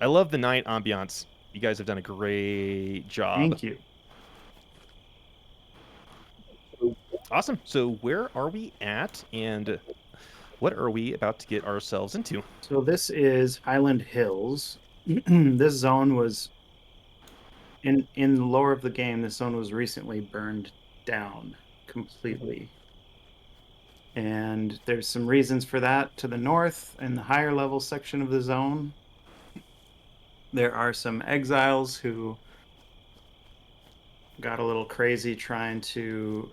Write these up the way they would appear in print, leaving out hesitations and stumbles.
I love the night ambiance. You guys have done a great job. Thank you. Awesome. So where are we at, and what are we about to get ourselves into? So this is Island Hills. This zone was in the lore of the game. This zone was recently burned down completely, and there's some reasons for that. To the north, in the higher level section of the zone, there are some exiles who got a little crazy trying to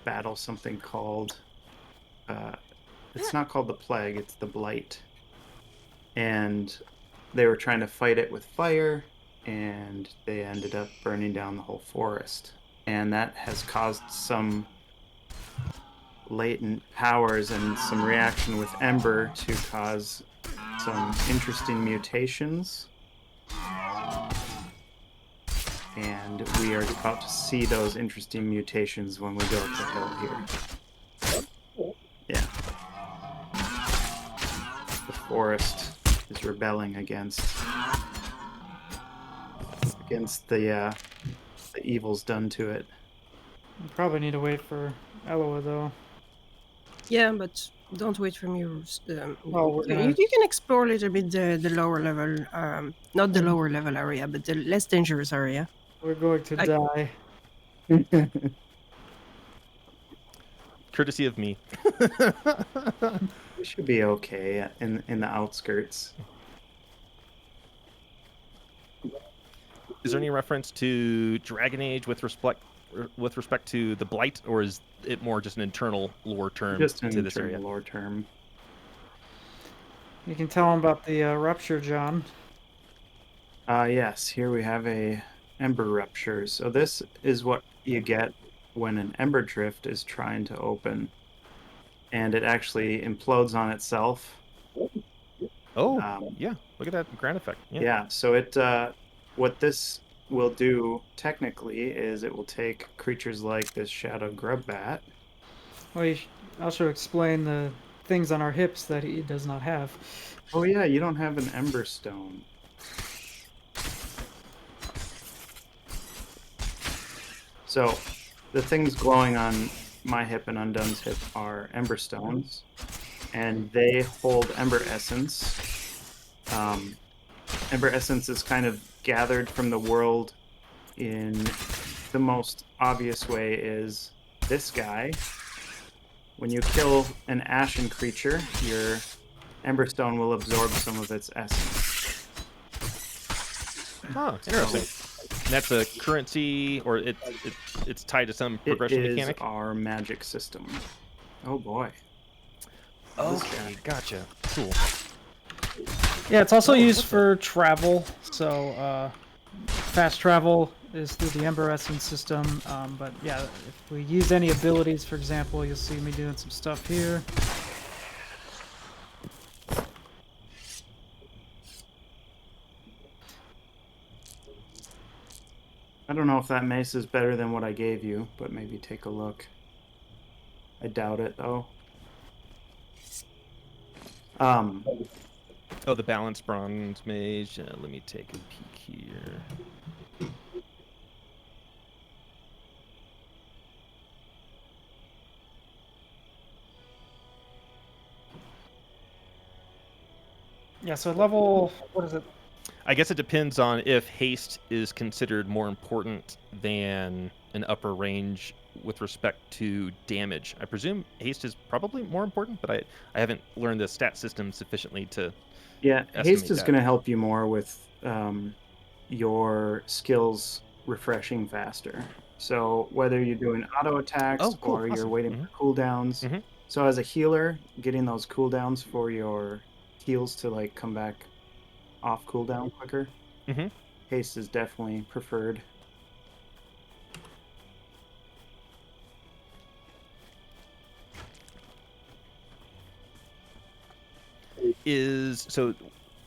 battle something called it's not called the plague, it's the blight, and they were trying to fight it with fire, and they ended up burning down the whole forest, and that has caused some latent powers and some reaction with Ember to cause some interesting mutations. And we are about to see those interesting mutations when we go up the hill here. Yeah. The forest is rebelling against the evils done to it. You probably need to wait for Eloa, though. Yeah, but don't wait for me. Well, we're gonna- you can explore a little bit the lower level, not the lower level area, but the less dangerous area. We're going to die. Courtesy of me. We should be okay in the outskirts. Is there any reference to Dragon Age with respect to the Blight, or is it more just an internal lore term Just an to this internal area? lore term. You can tell him about the rupture, John. Yes, here we have a Ember Ruptures. So this is what you get when an Ember Drift is trying to open, and it actually implodes on itself. Oh, yeah. Look at that ground effect. Yeah. So it what this will do technically is it will take creatures like this Shadow Grubbat. Well, you should also explain the things on our hips that he does not have. Oh yeah, you don't have an Ember Stone. So the things glowing on my hip and Undun's hip are Ember Stones, and they hold Ember Essence. Ember Essence is kind of gathered from the world in the most obvious way is this guy. When you kill an ashen creature, your Ember Stone will absorb some of its essence. Oh, interesting. And that's a currency, or it's tied to some progression mechanic? It is our magic system. Oh boy. Okay, gotcha. Cool. Yeah, it's also used for travel. So fast travel is through the Ember Essence system. But yeah, if we use any abilities, for example, you'll see me doing some stuff here. I don't know if that mace is better than what I gave you, but maybe take a look. I doubt it, though. Oh, the Balanced Bronze Mage. Let me take a peek here. Yeah, so level, what is it? I guess it depends on if haste is considered more important than an upper range with respect to damage. I presume haste is probably more important, but I haven't learned the stat system sufficiently to haste is that. going to help you more with your skills refreshing faster. So whether you're doing auto attacks or you're waiting for cooldowns. So as a healer, getting those cooldowns for your heals to like come back off cooldown quicker. Haste is definitely preferred. So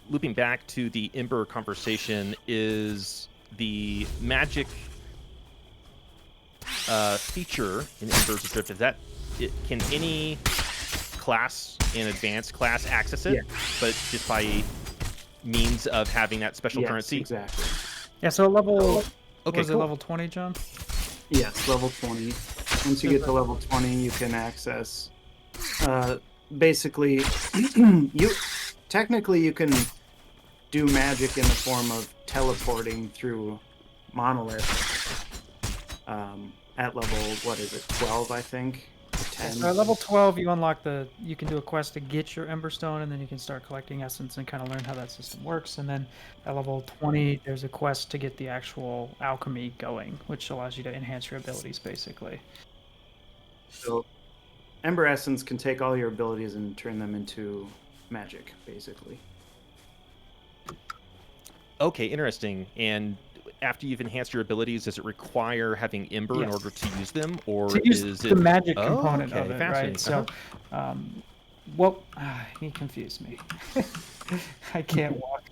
looping back to the Ember conversation, is the magic feature in Embers Adrift, is that can any class and advanced class access it, but just by means of having that special Yes, currency? exactly. Yeah, so level... Okay, was it cool. level 20, John? Yes, level 20. Once you get to level 20, you can access... basically, technically you can do magic in the form of teleporting through monoliths at level, what is it, 12, I think? 10? So at level 12, you unlock you can do a quest to get your Ember Stone, and then you can start collecting essence and kind of learn how that system works. And then at level 20, there's a quest to get the actual alchemy going, which allows you to enhance your abilities, basically. So Ember Essence can take all your abilities and turn them into magic, basically. Okay, interesting. And after you've enhanced your abilities, does it require having Ember in Yes. order to use them, or To use is the it magic component of okay, it, fascinating. right? So, well, he confused me. I can't walk.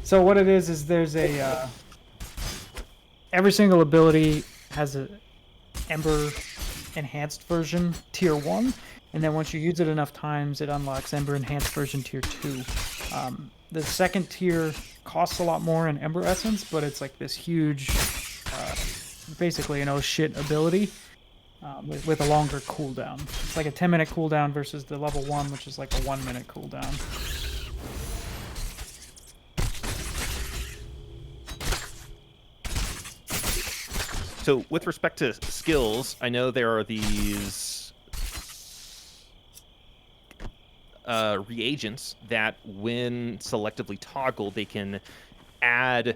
So what it is there's a every single ability has a Ember enhanced version tier 1, and then once you use it enough times, it unlocks Ember enhanced version tier 2. The second tier costs a lot more in Ember Essence, but it's like this huge, basically an oh shit ability with a longer cooldown. It's like a 10-minute cooldown versus the level 1, which is like a 1-minute cooldown. So with respect to skills, I know there are these reagents that when selectively toggled, they can add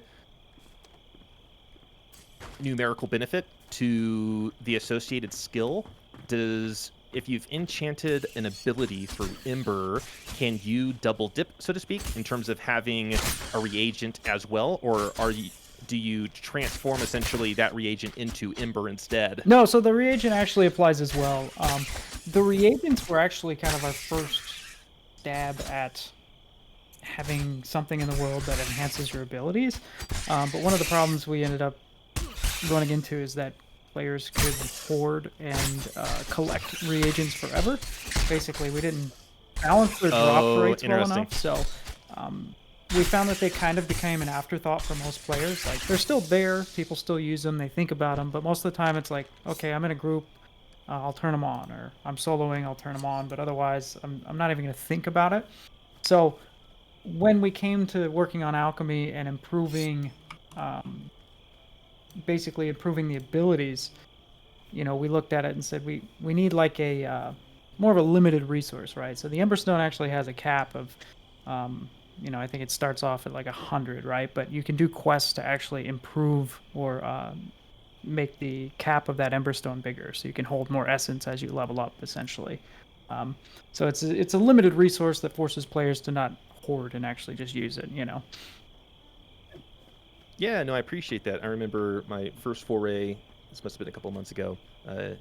numerical benefit to the associated skill. If you've enchanted an ability through Ember, can you double dip, so to speak, in terms of having a reagent as well, or do you transform essentially that reagent into Ember instead? No, so the reagent actually applies as well. The reagents were actually kind of our first stab at having something in the world that enhances your abilities. But one of the problems we ended up running into is that players could hoard and collect reagents forever. Basically, we didn't balance their drop rates well enough, so we found that they kind of became an afterthought for most players. Like, they're still there, people still use them, they think about them, but most of the time it's like, okay, I'm in a group, I'll turn them on, or I'm soloing, I'll turn them on, but otherwise I'm not even going to think about it. So when we came to working on alchemy and improving, basically improving the abilities, you know, we looked at it and said we need like a more of a limited resource, right? So the Ember Stone actually has a cap of, you know, I think it starts off at like 100, right? But you can do quests to actually improve or make the cap of that Ember Stone bigger, so you can hold more essence as you level up, essentially. So it's a limited resource that forces players to not hoard and actually just use it, you know. Yeah, no, I appreciate that. I remember my first foray, this must have been a couple months ago,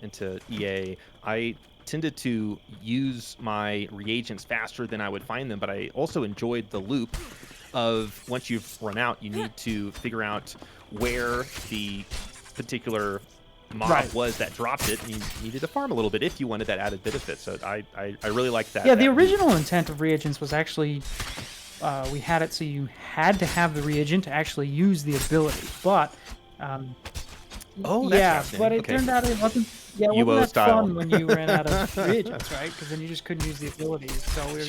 into EA. I tended to use my reagents faster than I would find them, but I also enjoyed the loop of once you've run out, you need to figure out where the particular mob was that dropped it, and you needed to farm a little bit if you wanted that added benefit. So I really like that. Yeah, the original intent of reagents was actually we had it so you had to have the reagent to actually use the ability, but yeah, but it turned out it wasn't. Yeah, it wasn't that fun when you ran out of reagents, right? Because then you just couldn't use the abilities. So we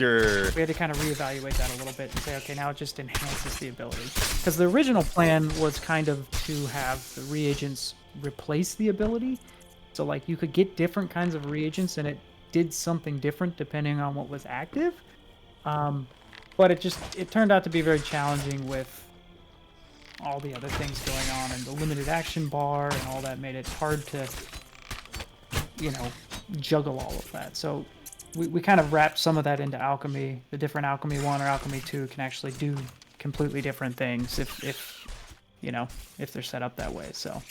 had to kind of reevaluate that a little bit and say, okay, now it just enhances the ability. Because the original plan was kind of to have the reagents replace the ability. So like you could get different kinds of reagents and it did something different depending on what was active. But it turned out to be very challenging with all the other things going on, and the limited action bar and all that made it hard to, you know, juggle all of that. So we kind of wrapped some of that into alchemy. The different alchemy 1 or alchemy 2 can actually do completely different things if you know, if they're set up that way. So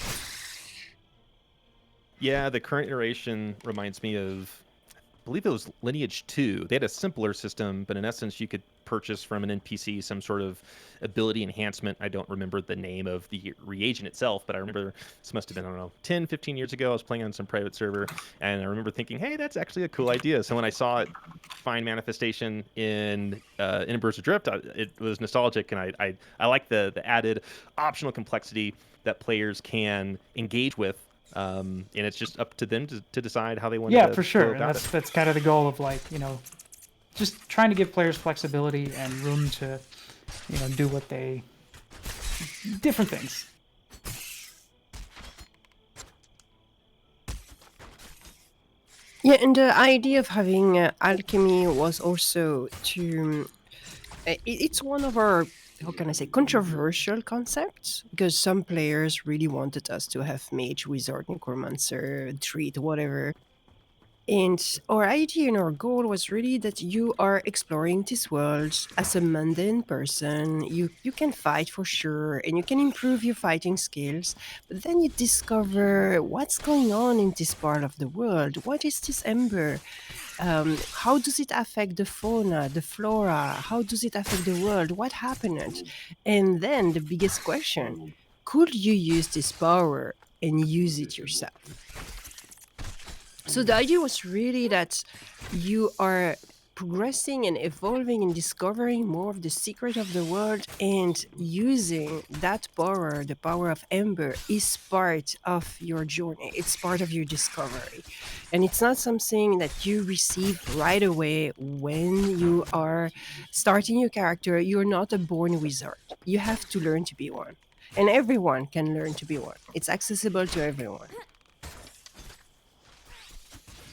yeah, the current iteration reminds me of, believe it was Lineage 2. They had a simpler system, but in essence, you could purchase from an NPC some sort of ability enhancement. I don't remember the name of the reagent itself, but I remember this must have been, I don't know, 10, 15 years ago. I was playing on some private server, and I remember thinking, hey, that's actually a cool idea. So when I saw it find manifestation in Embers Adrift, it was nostalgic, and I like the added optional complexity that players can engage with, and it's just up to them to decide how they want Yeah, to for go sure. And about that's it. that's kind of the goal of, like, just trying to give players flexibility and room to, do what they different things. Yeah, and the idea of having alchemy was also to. It's one of our, how can I say, controversial concepts, because some players really wanted us to have mage, wizard, necromancer, druid, whatever. And our idea and our goal was really that you are exploring this world as a mundane person. You can fight for sure, and you can improve your fighting skills, but then you discover what's going on in this part of the world. What is this ember? How does it affect the fauna, the flora? How does it affect the world? What happened? And then the biggest question, could you use this power and use it yourself? So the idea was really that you are progressing and evolving and discovering more of the secret of the world, and using that power, the power of Ember, is part of your journey. It's part of your discovery. And it's not something that you receive right away when you are starting your character. You're not a born wizard. You have to learn to be one. And everyone can learn to be one. It's accessible to everyone.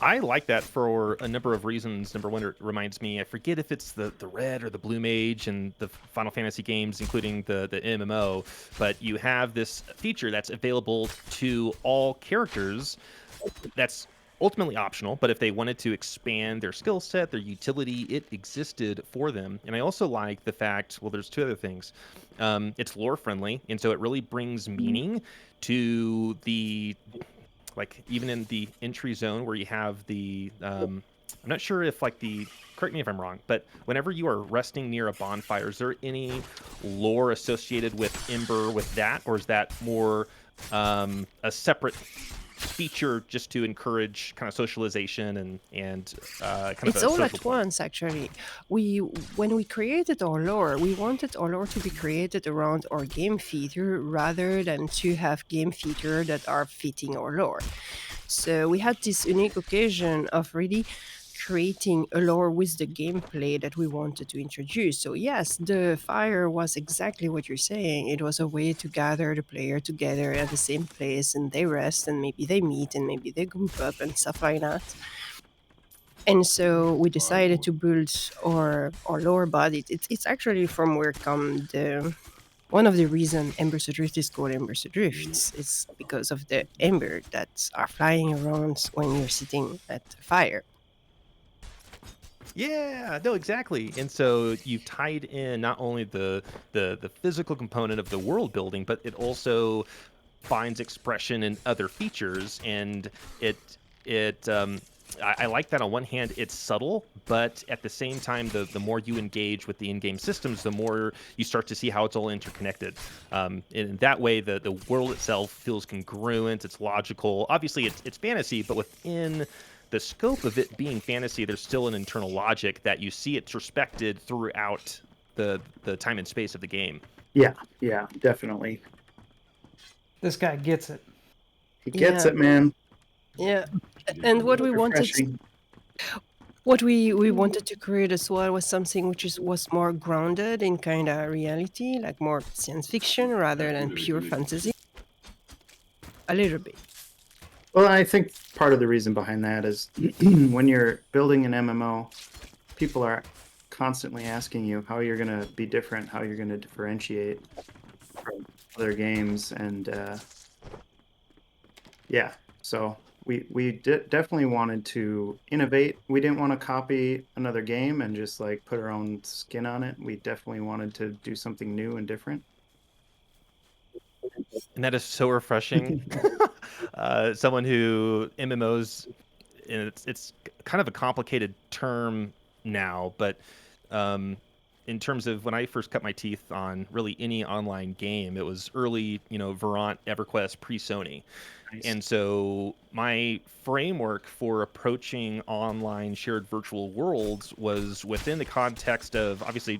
I like that for a number of reasons. Number one, it reminds me, I forget if it's the red or the blue mage and the Final Fantasy games, including the MMO, but you have this feature that's available to all characters that's ultimately optional, but if they wanted to expand their skill set, their utility, it existed for them. And I also like the fact, well, there's two other things. It's lore friendly, and so it really brings meaning to the, like, even in the entry zone where you have the I'm not sure if, like, the, correct me if I'm wrong, but whenever you are resting near a bonfire, is there any lore associated with Ember with that, or is that more a separate feature just to encourage kind of socialization and kind of It's a all social at point? once, actually. When we created our lore, we wanted our lore to be created around our game feature rather than to have game feature that are fitting our lore. So we had this unique occasion of really creating a lore with the gameplay that we wanted to introduce. So yes, the fire was exactly what you're saying. It was a way to gather the player together at the same place, and they rest, and maybe they meet, and maybe they group up and stuff like that. And so we decided to build our lower body. It's actually from where come the one of the reason Embers Adrift is called Embers Adrifts is because of the ember that are flying around when you're sitting at the fire. Yeah, no, exactly. And so you've tied in not only the physical component of the world building, but it also finds expression in other features, and I like that. On one hand, it's subtle, but at the same time, the more you engage with the in-game systems, the more you start to see how it's all interconnected. In that way, the world itself feels congruent, it's logical. Obviously, it's fantasy, but within the scope of it being fantasy, there's still an internal logic that you see it's respected throughout the time and space of the game. Yeah, definitely. This guy gets it. He gets Yeah, it, man. yeah. And what we wanted, Refreshing. what we wanted to create as well was something which was more grounded in kind of reality, like more science fiction rather than pure fantasy. A little bit. Well, I think part of the reason behind that is when you're building an MMO, people are constantly asking you how you're going to be different, how you're going to differentiate from other games, and yeah, so we definitely wanted to innovate. We didn't want to copy another game and just like put our own skin on it. We definitely wanted to do something new and different. And that is so refreshing. Someone who MMOs, and it's kind of a complicated term now, but in terms of when I first cut my teeth on really any online game, it was early, Veront, EverQuest, pre-Sony. Nice. And so my framework for approaching online shared virtual worlds was within the context of, obviously,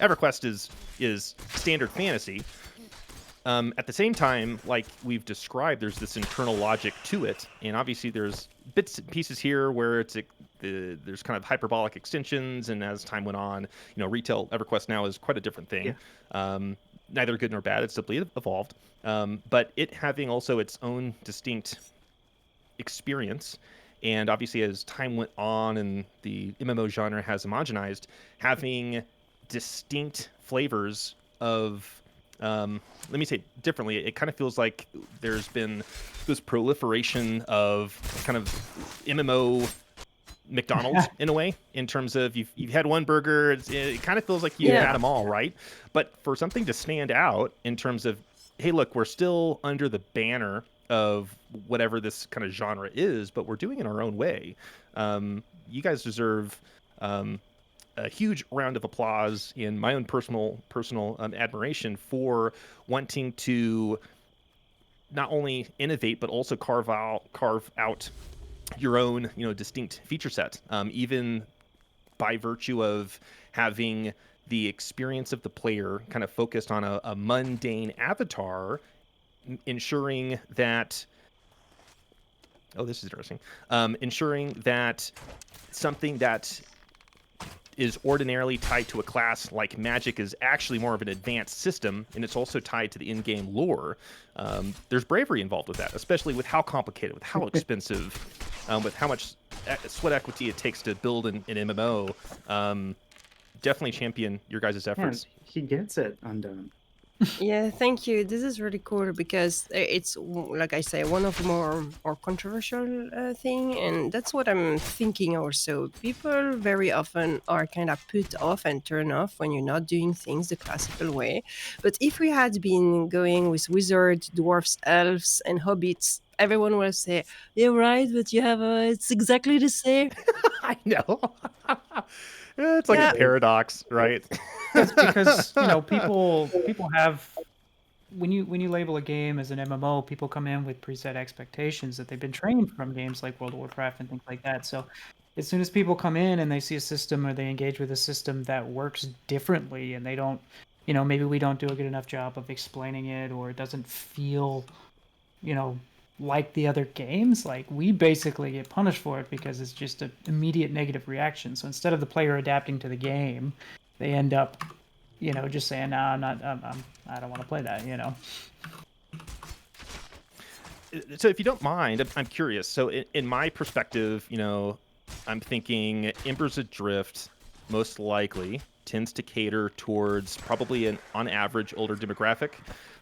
EverQuest is standard fantasy. At the same time, like we've described, there's this internal logic to it, and obviously there's bits and pieces here where there's kind of hyperbolic extensions, and as time went on, retail EverQuest now is quite a different thing. Yeah. Neither good nor bad; it's simply evolved. But it having also its own distinct experience, and obviously as time went on and the MMO genre has homogenized, having distinct flavors of let me say it differently. It kind of feels like there's been this proliferation of kind of MMO McDonald's in a way, in terms of you've had one burger. It kind of feels like you've had them all, right? But for something to stand out in terms of, hey, look, we're still under the banner of whatever this kind of genre is, but we're doing it in our own way. You guys deserve a huge round of applause in my own personal admiration for wanting to not only innovate but also carve out your own distinct feature set, even by virtue of having the experience of the player kind of focused on a mundane avatar, ensuring that this is interesting, ensuring that something that is ordinarily tied to a class like magic is actually more of an advanced system, and it's also tied to the in-game lore. There's bravery involved with that, especially with how complicated, with how expensive, with how much sweat equity it takes to build an MMO. Definitely champion your guys' efforts. Man, he gets it undone. Yeah, thank you. This is really cool because it's, like I say, one of the more controversial thing, and that's what I'm thinking also. People very often are kind of put off and turned off when you're not doing things the classical way. But if we had been going with wizards, dwarfs, elves, and hobbits, everyone will say, "You're right, but you have it's exactly the same." I know. It's like a paradox, right? It's because people have, when you label a game as an MMO, people come in with preset expectations that they've been trained from games like World of Warcraft and things like that. So as soon as people come in and they see a system or they engage with a system that works differently, and they don't, maybe we don't do a good enough job of explaining it, or it doesn't feel, like the other games, like, we basically get punished for it because it's just an immediate negative reaction. So instead of the player adapting to the game, they end up, just saying, "No, I'm not. I don't want to play that." So if you don't mind, I'm curious. So in my perspective, I'm thinking Embers Adrift most likely tends to cater towards probably an on average older demographic,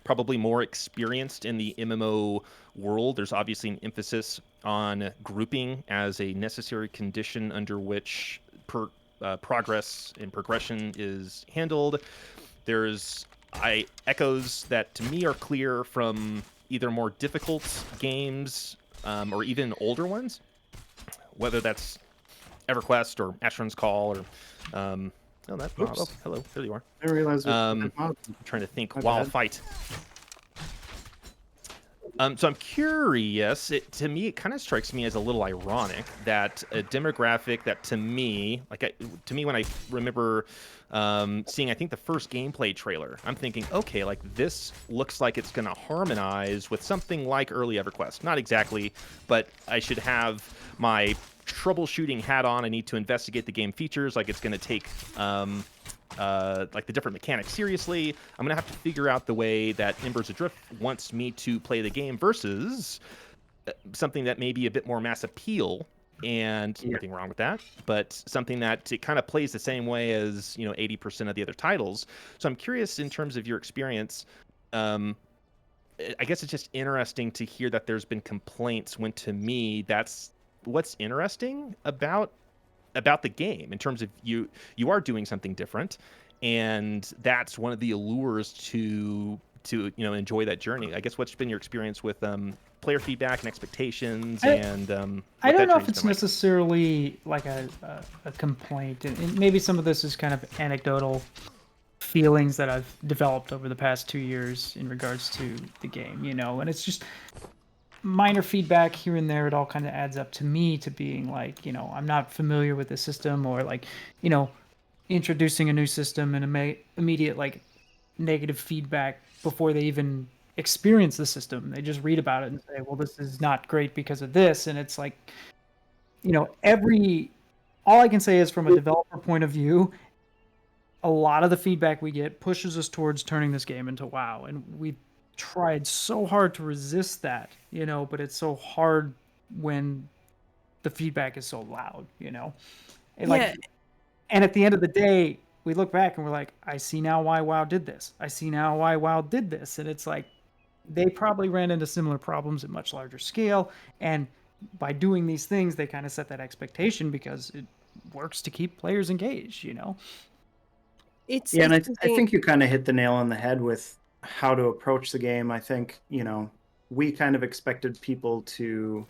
probably more experienced in the MMO world. There's obviously an emphasis on grouping as a necessary condition under which progress and progression is handled. There's echoes that to me are clear from either more difficult games or even older ones, whether that's EverQuest or Asheron's Call or hello, there you are. I realized. I'm trying to think while fight. So I'm curious. To me, it kind of strikes me as a little ironic that a demographic that to me, when I remember seeing, I think, the first gameplay trailer, I'm thinking, okay, like, this looks like it's going to harmonize with something like early EverQuest. Not exactly, but I should have my troubleshooting hat on. I need to investigate the game features. Like, it's going to take like the different mechanics seriously. I'm gonna have to figure out the way that Embers Adrift wants me to play the game versus something that may be a bit more mass appeal, and nothing wrong with that, but something that it kind of plays the same way as 80% of the other titles. So I'm curious, in terms of your experience, I guess it's just interesting to hear that there's been complaints, when to me that's what's interesting about the game, in terms of you are doing something different, and that's one of the allures to to enjoy that journey. I guess what's been your experience with player feedback and expectations, I what don't that know if journey's it's been like? necessarily like a complaint, and maybe some of this is kind of anecdotal feelings that I've developed over the past 2 years in regards to the game, and it's just minor feedback here and there. It all kind of adds up to me to being like, I'm not familiar with the system, or like, introducing a new system and immediate like negative feedback before they even experience the system. They just read about it and say, well, this is not great because of this. And it's like, all I can say is from a developer point of view, a lot of the feedback we get pushes us towards turning this game into WoW. And we've tried so hard to resist that, but it's so hard when the feedback is so loud, And Yeah. and at the end of the day, we look back and we're like, I see now why WoW did this. I see now why WoW did this. And it's like, they probably ran into similar problems at much larger scale. And by doing these things, they kind of set that expectation because it works to keep players engaged, It's Yeah, and I something. think you kind of hit the nail on the head with how to approach the game. I think, we kind of expected people to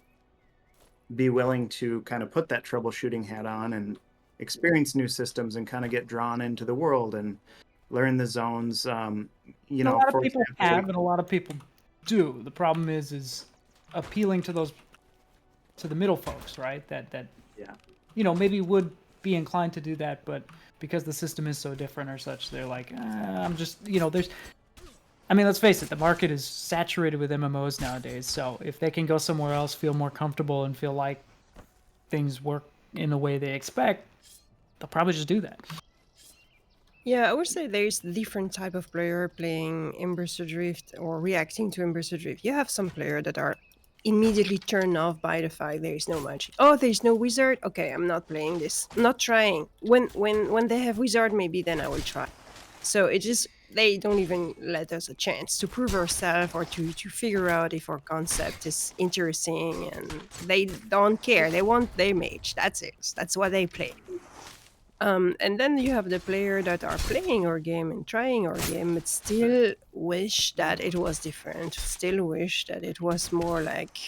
be willing to kind of put that troubleshooting hat on and experience new systems and kind of get drawn into the world and learn the zones. A lot of for people example, have, and a lot of people do. The problem is appealing to the middle folks, right? That yeah. maybe would be inclined to do that, but because the system is so different or such, they're like, I'm just, there's. I mean, let's face it, the market is saturated with MMOs nowadays. So if they can go somewhere else, feel more comfortable, and feel like things work in the way they expect, they'll probably just do that. Yeah, I would say there's different type of player playing Embers Adrift or reacting to Embers Adrift. You have some player that are immediately turned off by the fact there is no magic. Oh, there's no wizard. Okay, I'm not playing this. I'm not trying. When they have wizard, maybe then I will try. So it just they don't even let us a chance to prove ourselves or to figure out if our concept is interesting, and they don't care. They want their mage. That's it. That's what they play. And then you have the player that are playing our game and trying our game, but still wish that it was different. Still wish that it was more like.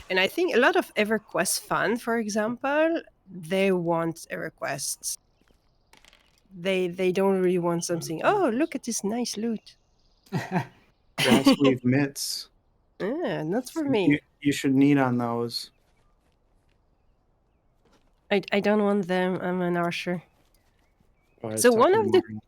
And I think a lot of EverQuest fans, for example, they want EverQuest. They don't really want something. Oh, look at this nice loot. Grassweave mitts. Not for me. You should need on those. I don't want them. I'm an archer. Oh, I was So talking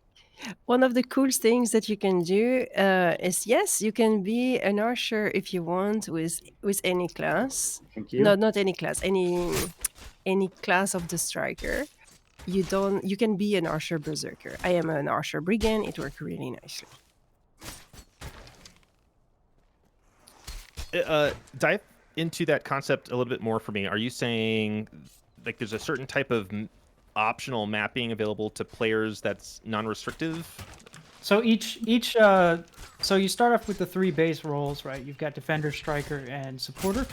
one of the cool things that you can do is, yes, you can be an archer if you want with any class. Thank you. No, not any class. Any class of the striker. You can be an archer berserker. I am an archer brigand. It worked really nicely. Dive into that concept a little bit more for me. Are you saying like there's a certain type of optional mapping available to players that's non-restrictive? So so you start off with the 3 base roles, right? You've got defender, striker, and supporter.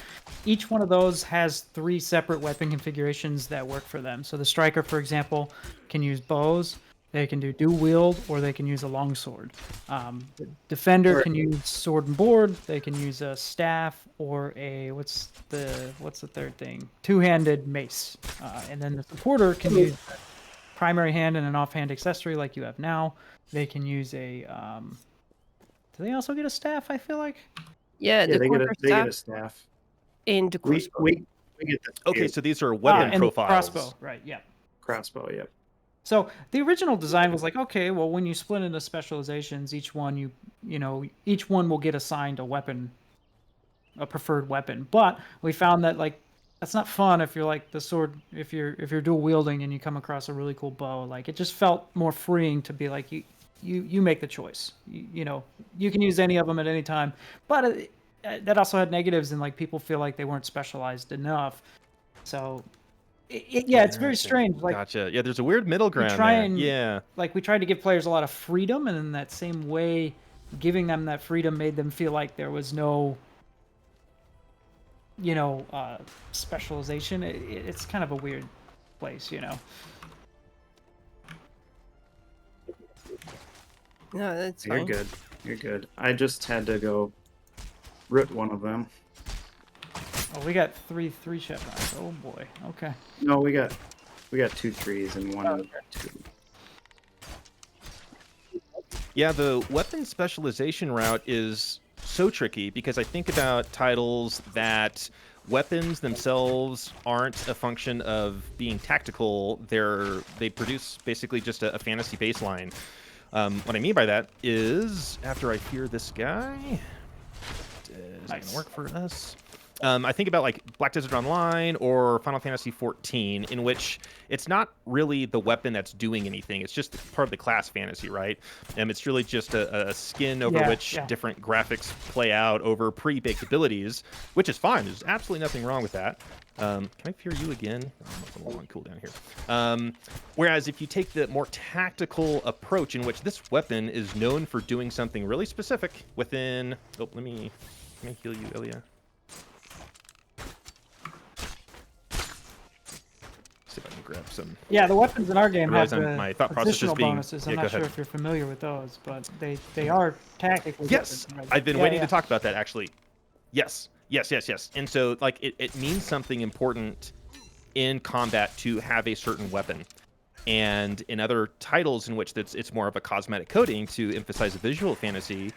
Each one of those has 3 separate weapon configurations that work for them. So the striker, for example, can use bows. They can do dual wield, or they can use a longsword. The defender can use sword and board. They can use a staff or a what's the third thing? 2-handed mace. And then the supporter can use a primary hand and an offhand accessory like you have now. They can use a. Do they also get a staff? I feel like. Yeah, they get a staff staff. and the crossbow. We get the Okay, so these are weapon and profiles. the crossbow, right? Yeah. crossbow. Yep. So the original design was like, okay, well, when you split into specializations, each one each one will get assigned a weapon, a preferred weapon. But we found that like that's not fun if you're like the sword, if you're dual wielding and you come across a really cool bow. Like it just felt more freeing to be like you make the choice. You can use any of them at any time. But that also had negatives, and like people feel like they weren't specialized enough. So. It's very strange. Like, gotcha. Yeah, there's a weird middle ground there. Like we tried to give players a lot of freedom, and in that same way, giving them that freedom made them feel like there was no, specialization. It's kind of a weird place, No, that's You're fine. good. You're good. I just had to go root one of them. Oh, we got three shot knives. Oh boy. Okay. No, we got 2 3s and one 2. Yeah, the weapon specialization route is so tricky because I think about titles that weapons themselves aren't a function of being tactical. They produce basically just a fantasy baseline. What I mean by that is, after I hear this guy, is it gonna work for us? I think about like Black Desert Online or Final Fantasy XIV, in which it's not really the weapon that's doing anything. It's just part of the class fantasy, right? And it's really just a skin over which different graphics play out over pre-baked abilities, which is fine. There's absolutely nothing wrong with that. Can I fear you again? I'm a little on cooldown here. Whereas if you take the more tactical approach in which this weapon is known for doing something really specific within... Oh, let me heal you, Ilya. See if I can grab some. Yeah, the weapons in our game have the my thought process is being, bonuses. I'm not sure if you're familiar with those, but they are tactical. Yes, weapons, right? I've been waiting to talk about that actually. Yes. And so like it means something important in combat to have a certain weapon. And in other titles in which it's more of a cosmetic coating to emphasize a visual fantasy,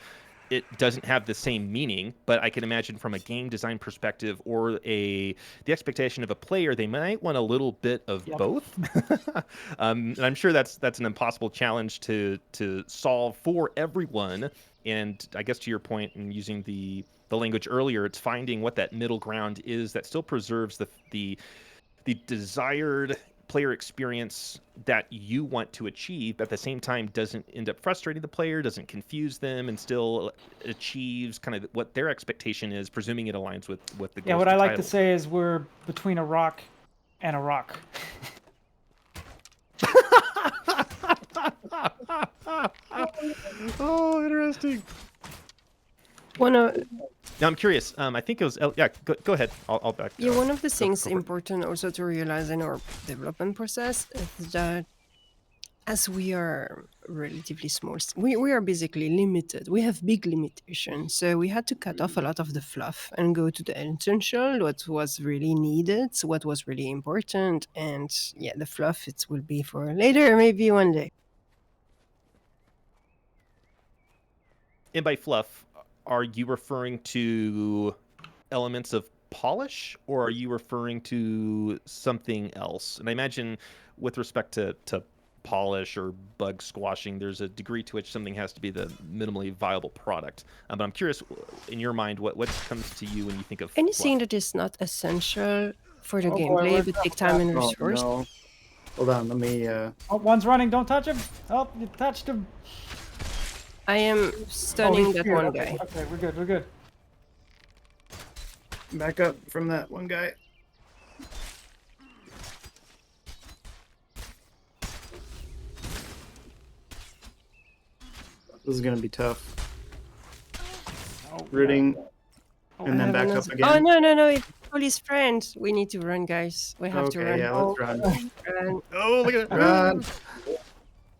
it doesn't have the same meaning. But I can imagine from a game design perspective or the expectation of a player, they might want a little bit of both. And I'm sure that's an impossible challenge to solve for everyone. And I guess to your point, in using the language earlier, it's finding what that middle ground is that still preserves the desired player experience that you want to achieve, but at the same time doesn't end up frustrating the player, doesn't confuse them, and still achieves kind of what their expectation is, presuming it aligns with what the goals. Yeah, what I like to say is we're between a rock and a rock. Oh, interesting. Now, I'm curious. I think it was. Yeah, go ahead. I'll back. Yeah, one of the things important also to realize in our development process is that as we are relatively small, we are basically limited. We have big limitations. So we had to cut off a lot of the fluff and go to the essential, what was really needed, what was really important. And yeah, the fluff, it will be for later, maybe one day. And by fluff, are you referring to elements of polish, or are you referring to something else? And I imagine with respect to polish or bug squashing, there's a degree to which something has to be the minimally viable product. But I'm curious, in your mind, what comes to you when you think of Anything fluff? that is not essential for the gameplay, but take time and resource. No. Hold on, let me... Oh, one's running. Don't touch him. Oh, you touched him. I am stunning that one guy. Okay, we're good. We're good. back up from that one guy. This is gonna be tough. Oh, Rooting, and then back up again. Oh, no, it's police friend. We need to run, guys. We have to run. Yeah, let's run. Run. Oh, look at that. Run.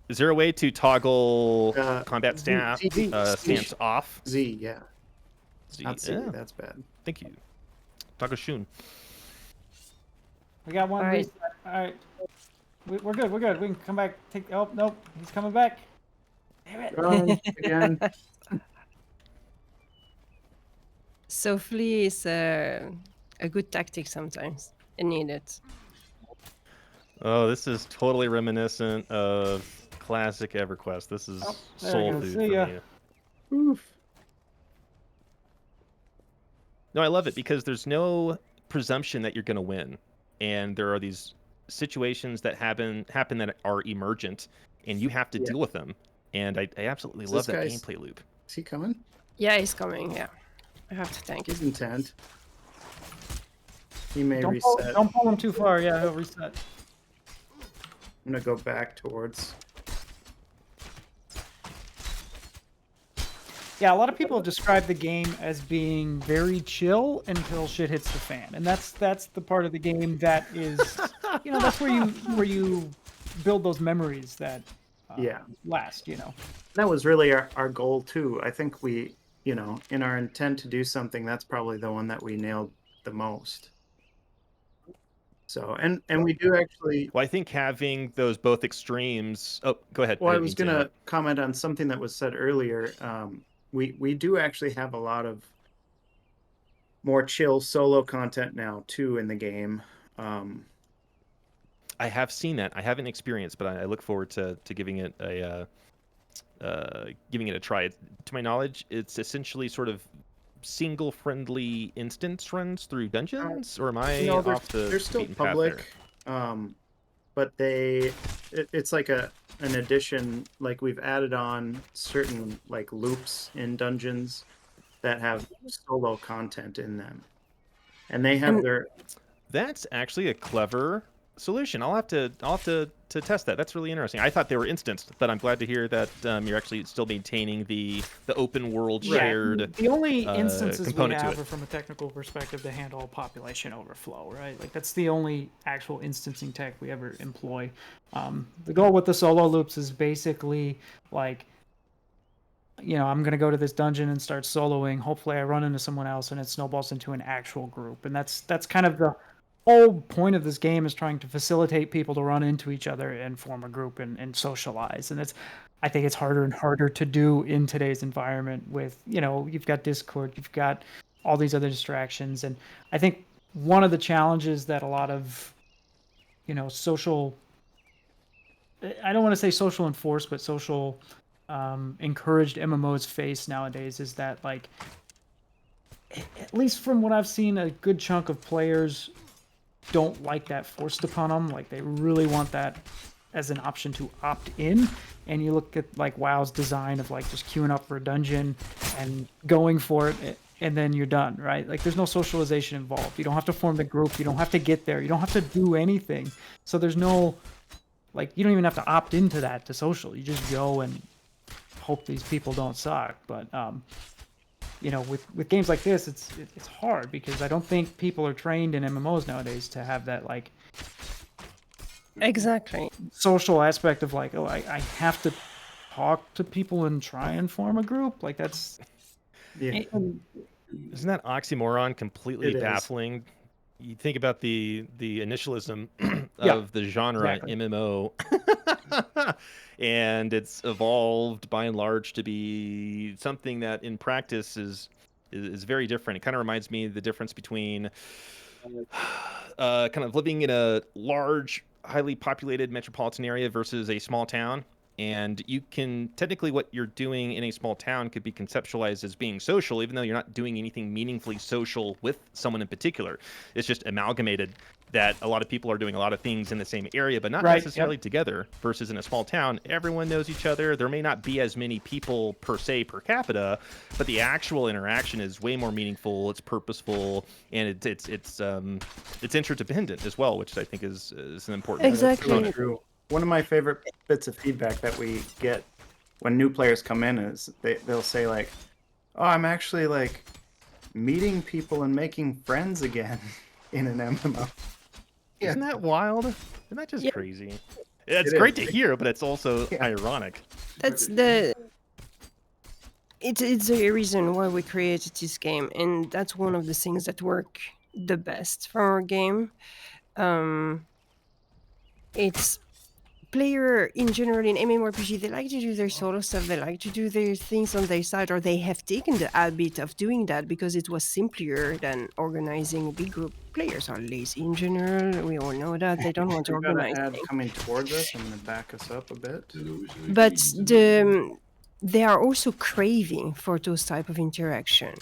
Is there a way to toggle combat stance off? Z, yeah. Z, Not C, yeah. that's bad. Thank you. Toggle Shun. We got one. All right. All right. We're good. We're good. We can come back. Take. Oh, nope. He's coming back. Damn it. Run again. So flee is a good tactic sometimes. I need it. Oh, this is totally reminiscent of classic EverQuest. This is soul food for me. Oof. No, I love it because there's no presumption that you're going to win, and there are these situations that happen that are emergent, and you have to deal with them. And I absolutely love that gameplay loop. Is he coming? Yeah, he's coming. Yeah, I have to thank you. He's intent. He may Don't reset. don't pull him too far. Yeah, he'll reset. I'm gonna go back towards. Yeah, a lot of people have described the game as being very chill until shit hits the fan, and that's the part of the game that is, that's where you build those memories that Yeah. last. You know. That was really our goal too. I think we, in our intent to do something, that's probably the one that we nailed the most. So, and we do actually. Well, I think having those both extremes. Oh, go ahead. Well, I didn't was mean to going to interrupt. comment on something that was said earlier. We do actually have a lot of more chill solo content now too in the game. I have seen that. I haven't experienced, but I look forward to giving it a try. To my knowledge, it's essentially sort of single friendly instance runs through dungeons, or am I No, off the they're still beaten path there? public, but it's like an addition. Like we've added on certain like loops in dungeons that have solo content in them, and they have And- their. That's actually a clever solution. I'll have to test that. That's really interesting. I thought they were instanced, but I'm glad to hear that you're actually still maintaining the open world shared. The only instances we component to have it. are from a technical perspective to handle population overflow, right? Like that's the only actual instancing tech we ever employ. The goal with the solo loops is basically like, I'm going to go to this dungeon and start soloing. Hopefully I run into someone else and it snowballs into an actual group. And that's kind of the whole point of this game, is trying to facilitate people to run into each other and form a group and socialize. And I think it's harder and harder to do in today's environment with, you've got Discord, you've got all these other distractions. And I think one of the challenges that a lot of, social, I don't want to say social enforced, but social encouraged MMOs face nowadays is that, like, at least from what I've seen, a good chunk of players don't like that forced upon them. Like, they really want that as an option to opt in. And you look at like WoW's design of like just queuing up for a dungeon and going for it, and then you're done, right? Like, there's no socialization involved. You don't have to form the group. You don't have to get there. You don't have to do anything. So there's no, like, you don't even have to opt into that to social. You just go and hope these people don't suck. But with games like this, it's hard because I don't think people are trained in MMOs nowadays to have that like Exactly. social aspect of like, oh, I have to talk to people and try and form a group. Like that's Yeah. Isn't that oxymoron completely It is. baffling? You think about the initialism Yeah, of the genre exactly. MMO, and it's evolved by and large to be something that in practice is very different. It kind of reminds me of the difference between kind of living in a large, highly populated metropolitan area versus a small town. And you can technically, what you're doing in a small town could be conceptualized as being social, even though you're not doing anything meaningfully social with someone in particular. It's just amalgamated that a lot of people are doing a lot of things in the same area, but not Right, necessarily together. Versus in a small town, everyone knows each other. There may not be as many people per se per capita, but the actual interaction is way more meaningful. It's purposeful, and it's interdependent as well, which I think is an important Exactly. component. True. One of my favorite bits of feedback that we get when new players come in is they'll say like, "Oh, I'm actually like meeting people and making friends again in an MMO." Yeah. Isn't that wild? Isn't that just Yeah. crazy? It's It great is. to hear, but it's also Yeah. ironic. It's the reason why we created this game, and that's one of the things that work the best for our game. It's player in general in MMORPG, they like to do their solo stuff, they like to do their things on their side, or they have taken the habit of doing that because it was simpler than organizing a big group. Players are lazy in general, we all know that. They don't want to We've got organize an ad things. coming towards us. I'm going to back us up a bit. But they are also craving for those type of interaction.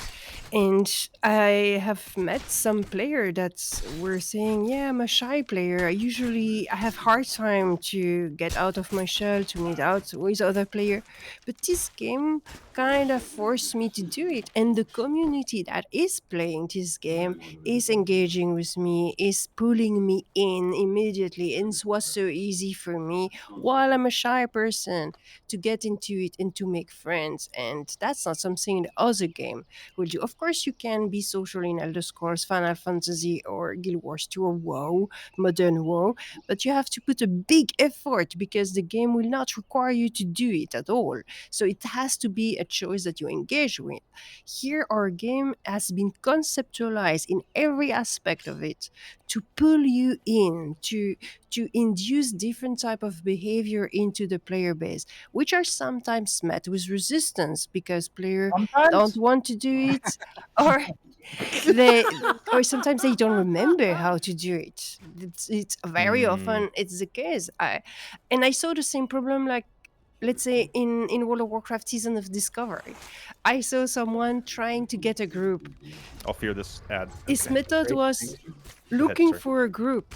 And I have met some player that were saying, yeah, I'm a shy player. I have hard time to get out of my shell, to meet out with other player. But this game kind of forced me to do it. And the community that is playing this game is engaging with me, is pulling me in immediately. And it was so easy for me, while I'm a shy person, to get into it and to make friends, and that's not something the other game will do. Of course, you can be social in Elder Scrolls, Final Fantasy, or Guild Wars 2, or WoW, Modern WoW, but you have to put a big effort because the game will not require you to do it at all. So it has to be a choice that you engage with. Here, our game has been conceptualized in every aspect of it to pull you in, to induce different type of behavior into the player base, which are sometimes met with resistance because players don't Sometimes. want to do it, or they, or sometimes they don't remember how to do it. It's very often it's the case. I saw the same problem, like, let's say in World of Warcraft Season of Discovery. I saw someone trying to get a group. I'll fear this ad. His Okay. method Great, was thank you. looking sorry. for a group.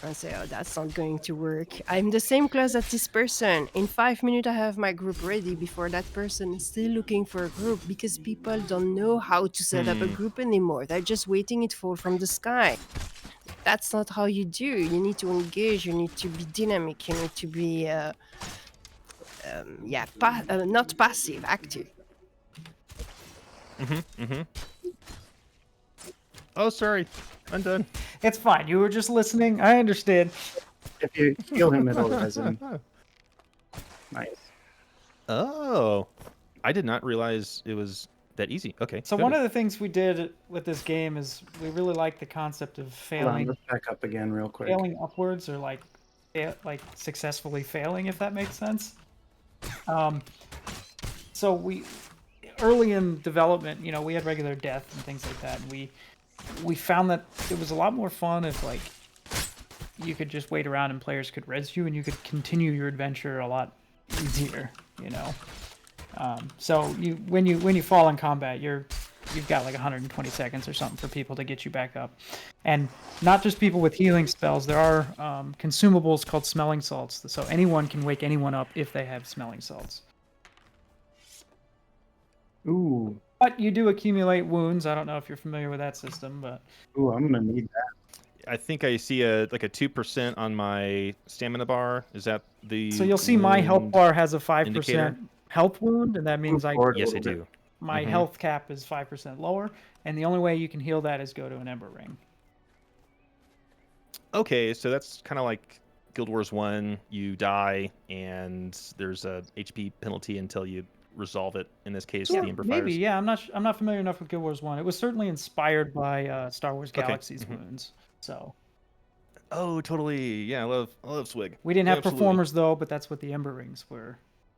I say, oh, that's not going to work. I'm the same class as this person. In 5 minutes, I have my group ready before that person is still looking for a group because people don't know how to set up a group anymore. They're just waiting it fall from the sky. That's not how you do. You need to engage. You need to be dynamic. You need to be, not passive, active. Oh, sorry. I'm done. It's fine. You were just listening. I understand. If you heal him, it'll resin. Nice. Oh, I did not realize it was that easy. Okay. So good. one of the things we did with this game is we really like the concept of Hold on, failing, let's back up again real quick. failing upwards, or like successfully failing, if that makes sense. So we early in development, you know, we had regular death and things like that, and we found that it was a lot more fun if, like, you could just wait around and players could res you and you could continue your adventure a lot easier, you know. So when you fall in combat, you've got like 120 seconds or something for people to get you back up, and not just people with healing spells. There are consumables called smelling salts, so anyone can wake anyone up if they have smelling salts. Ooh, But you do accumulate wounds. I don't know if you're familiar with that system, but ooh, I'm gonna need that. I think I see a 2% on my stamina bar. Is that the? so you'll see my health wound bar has a 5% indicator? health wound, and that means Move forward a Yes, I little bit. do. my health cap is 5% lower, and the only way you can heal that is go to an Ember Ring. Okay, so that's kind of like Guild Wars 1. You die, and there's a HP penalty until you resolve it. In this case, Yeah, the Ember maybe. Fires. Yeah, I'm not familiar enough with Guild Wars 1. It was certainly inspired by Star Wars Okay, Galaxy's wounds. So Oh, totally. Yeah, I love Swig. we didn't have Absolutely. performers though, but that's what the Ember Rings were.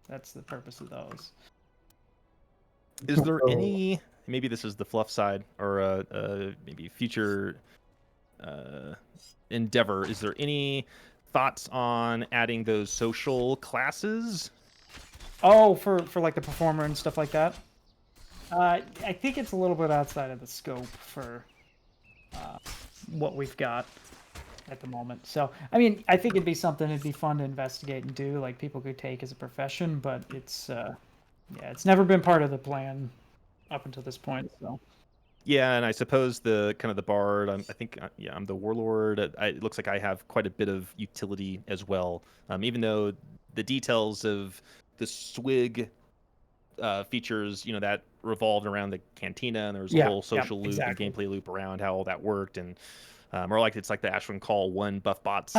That's the purpose of those. Is there Oh. any? Maybe this is the fluff side, or maybe future endeavor. Is there any thoughts on adding those social classes? Oh, for like the performer and stuff like that. I think it's a little bit outside of the scope for what we've got at the moment. So, I mean, I think it'd be something it'd be fun to investigate and do, like people could take as a profession, but it's it's never been part of the plan up until this point. So, Yeah, and I suppose the kind of the bard. I think I'm the warlord. It looks like I have quite a bit of utility as well. Even though the details of the Swig features, that revolved around the cantina, and there was a Yeah, whole social loop exactly. and gameplay loop around how all that worked, and or like it's like the Ashwin Call 1 buff bots.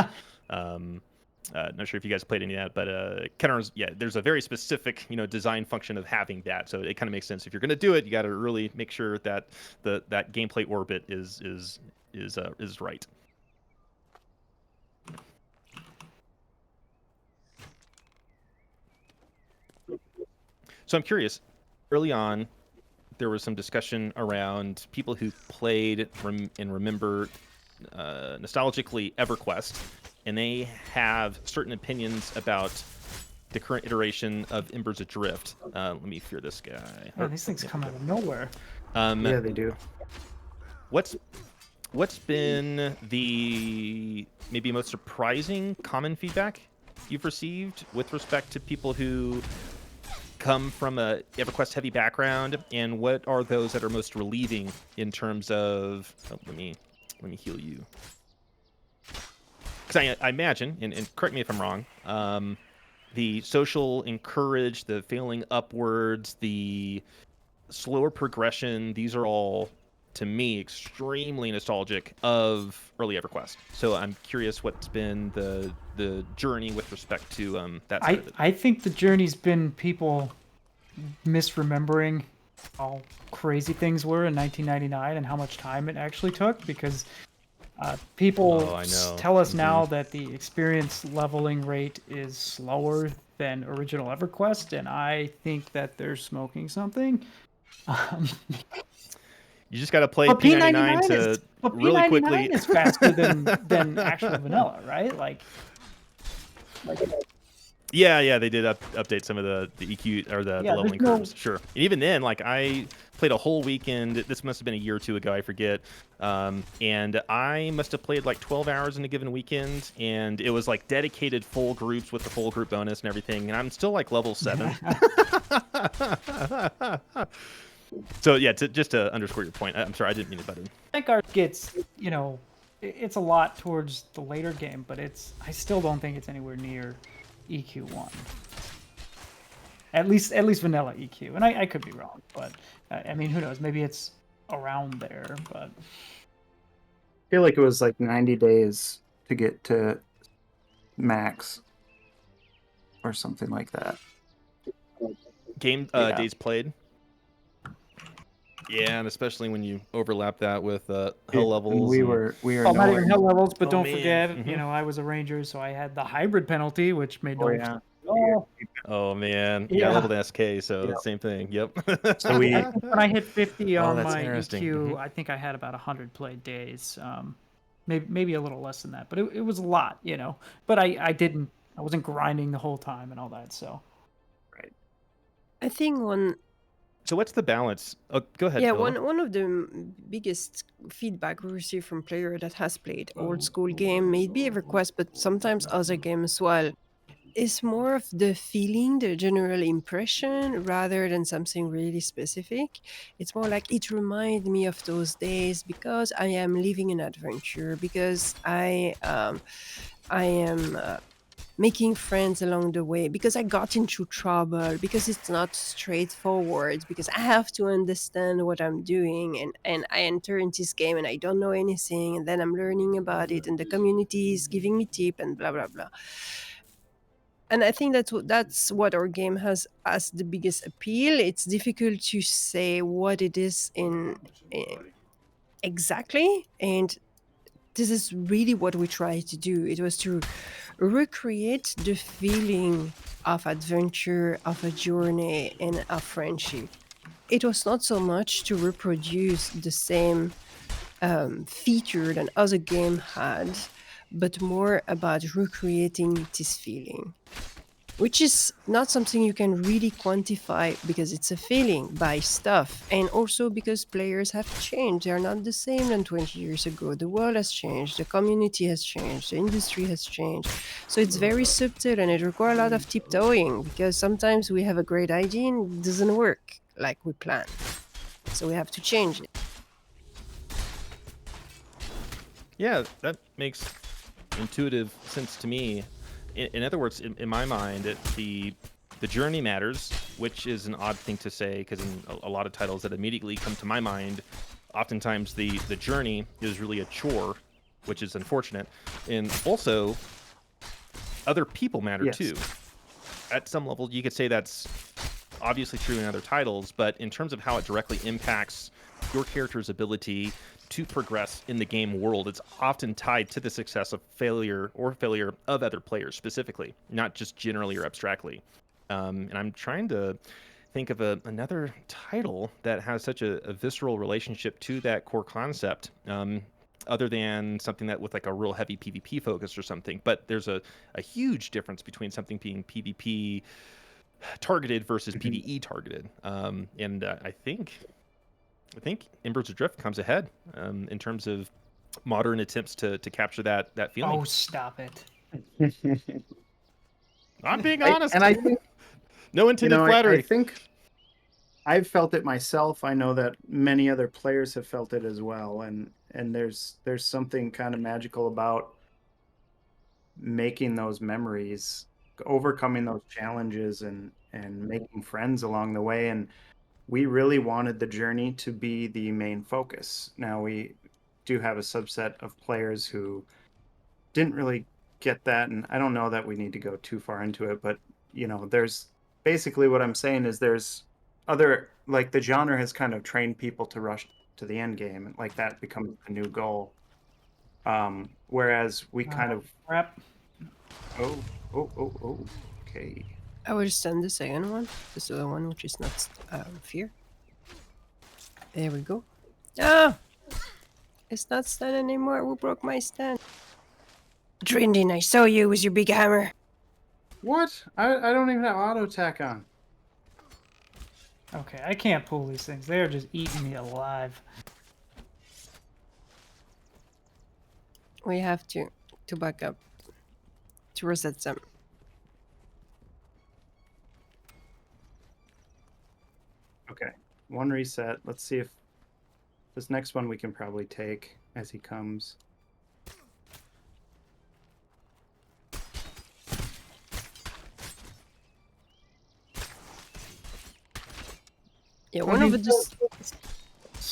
Not sure if you guys played any of that, but kind of, there's a very specific design function of having that, so it kind of makes sense. If you're going to do it, you got to really make sure that that gameplay orbit is right. So I'm curious. Early on, there was some discussion around people who played and remember nostalgically EverQuest, and they have certain opinions about the current iteration of Embers Adrift. Let me fear this guy. yeah, these things come out of nowhere. Yeah, they do. What's been the maybe most surprising common feedback you've received with respect to people who come from a EverQuest heavy background, and what are those that are most relieving in terms of? Let me heal you, because I imagine, and correct me if I'm wrong, the social encourage, the failing upwards, the slower progression, these are all, to me, extremely nostalgic of early EverQuest. So I'm curious what's been the journey with respect to that side of it. I think the journey's been people misremembering how crazy things were in 1999 and how much time it actually took, because people Oh, I know. tell us now that the experience leveling rate is slower than original EverQuest, and I think that they're smoking something. You just got to play But P99 P99 to is but really P99 quickly. is faster than actual vanilla, right? Like Yeah, they did update some of the EQ or the Yeah, leveling there's no- curves. Sure. And even then, like I played a whole weekend. This must have been a year or two ago. I forget. And I must have played like 12 hours in a given weekend, and it was like dedicated full groups with the full group bonus and everything. And I'm still like level 7. So yeah, just to underscore your point, I'm sorry, I didn't mean to butt in. I think ours gets, it's a lot towards the later game, but I still don't think it's anywhere near EQ1. At least vanilla EQ, and I could be wrong, but I mean, who knows? Maybe it's around there, but I feel like it was like 90 days to get to max or something like that. Game Yeah. days played. Yeah, and especially when you overlap that with hell And levels. we and- were well, not even hell levels. But Oh, don't man. forget, Mhm. I was a ranger, so I had the hybrid penalty, which made Oh, no yeah. Oh, Oh man, yeah, I Yeah. leveled an SK, so Yep. same thing. Yep. So we- I think when I hit 50 Oh, on that's my interesting. EQ, Mhm. I think I had about 100 played days. Maybe a little less than that, but it was a lot, But I wasn't grinding the whole time and all that. So I think So what's the balance? Oh, go ahead. yeah, Phil. one of the biggest feedback we receive from player that has played old school game, maybe EverQuest, but sometimes other games as well, is more of the feeling, the general impression, rather than something really specific. It's more like it reminds me of those days because I am living an adventure, because I am making friends along the way, because I got into trouble, because it's not straightforward, because I have to understand what I'm doing, and I enter into this game and I don't know anything, and then I'm learning about it, and the community is giving me tip and blah blah blah. And I think that's what our game has as the biggest appeal. It's difficult to say what it is in exactly, and this is really what we try to do. It was to recreate the feeling of adventure, of a journey, and of friendship. It was not so much to reproduce the same feature than other game had, but more about recreating this feeling, which is not something you can really quantify because it's a feeling by stuff, and also because players have changed. They are not the same than 20 years ago. The world has changed, the community has changed, the industry has changed. So it's very subtle, and it requires a lot of tiptoeing, because sometimes we have a great idea and it doesn't work like we planned, so we have to change it. Yeah, that makes intuitive sense to me. In other words, in my mind, the journey matters, which is an odd thing to say because in a lot of titles that immediately come to my mind, oftentimes the journey is really a chore, which is unfortunate. And also, other people matter Yes. too. At some level, you could say that's obviously true in other titles, but in terms of how it directly impacts your character's ability to progress in the game world, it's often tied to the success of failure of other players specifically, not just generally or abstractly. And I'm trying to think of another title that has such a visceral relationship to that core concept, other than something that with like a real heavy PvP focus or something. But there's a huge difference between something being PvP targeted versus PvE targeted. And I think Embers Adrift comes ahead in terms of modern attempts to capture that feeling. oh, stop it. I'm being honest. And I think, No intended flattery. I think I've felt it myself. I know that many other players have felt it as well, and there's something kind of magical about making those memories overcoming those challenges and making friends along the way. And we really wanted the journey to be the main focus. Now we do have a subset of players who didn't really get that, and I don't know that we need to go too far into it, but there's basically what I'm saying is there's other, like, the genre has kind of trained people to rush to the end game, and like that becomes the new goal. Whereas we kind of Crap. oh, okay. I will send the second one, this other one which is not fear. There we go. Ah! It's not stand anymore. Who broke my stand? Drindin, I saw you with your big hammer. What? I don't even have auto attack on. Okay, I can't pull these things. They're just eating me alive. We have to back up to reset them. Okay, one reset. Let's see if this next one we can probably take as he comes. Yeah, one of the just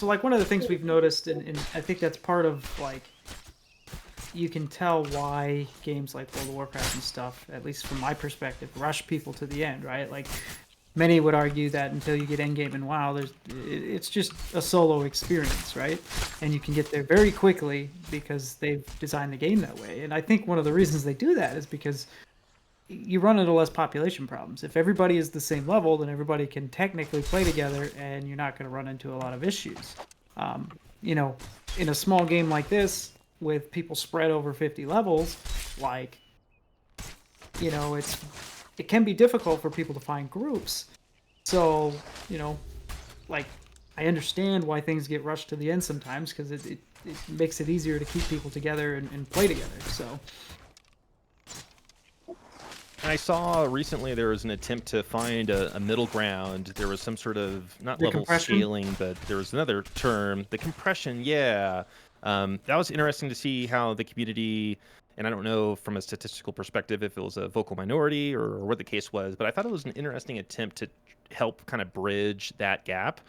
So like one of the things we've noticed, and I think that's part of like, you can tell why games like World of Warcraft and stuff, at least from my perspective, rush people to the end, right? Like many would argue that until you get endgame in WoW, it's just a solo experience, right? And you can get there very quickly because they've designed the game that way. And I think one of the reasons they do that is because you run into less population problems. If everybody is the same level, then everybody can technically play together, and you're not going to run into a lot of issues. In a small game like this, with people spread over 50 levels, like, it can be difficult for people to find groups. So, like, I understand why things get rushed to the end sometimes, because it makes it easier to keep people together and play together. So. I saw recently there was an attempt to find a middle ground. There was some sort of, not The level compression? scaling, but there was another term, the compression, yeah. That was interesting to see how the community, and I don't know from a statistical perspective if it was a vocal minority or what the case was, but I thought it was an interesting attempt to help kind of bridge that gap.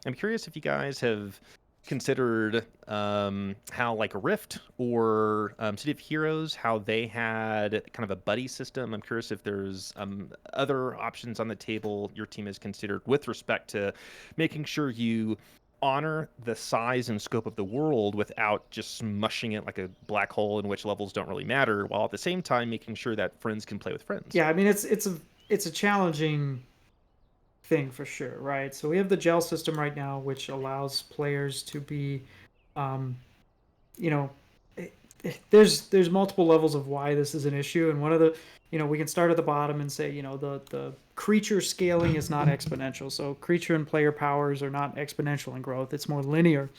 I'm curious if you guys have considered how like a Rift or City of Heroes, how they had kind of a buddy system. I'm curious if there's other options on the table your team has considered with respect to making sure you honor the size and scope of the world without just smushing it like a black hole in which levels don't really matter, while at the same time making sure that friends can play with friends. Yeah, I mean it's a challenging thing for sure, right? So we have the gel system right now, which allows players to be, you know, there's multiple levels of why this is an issue, and one of the, we can start at the bottom and say, the creature scaling is not exponential. So creature and player powers are not exponential in growth; it's more linear.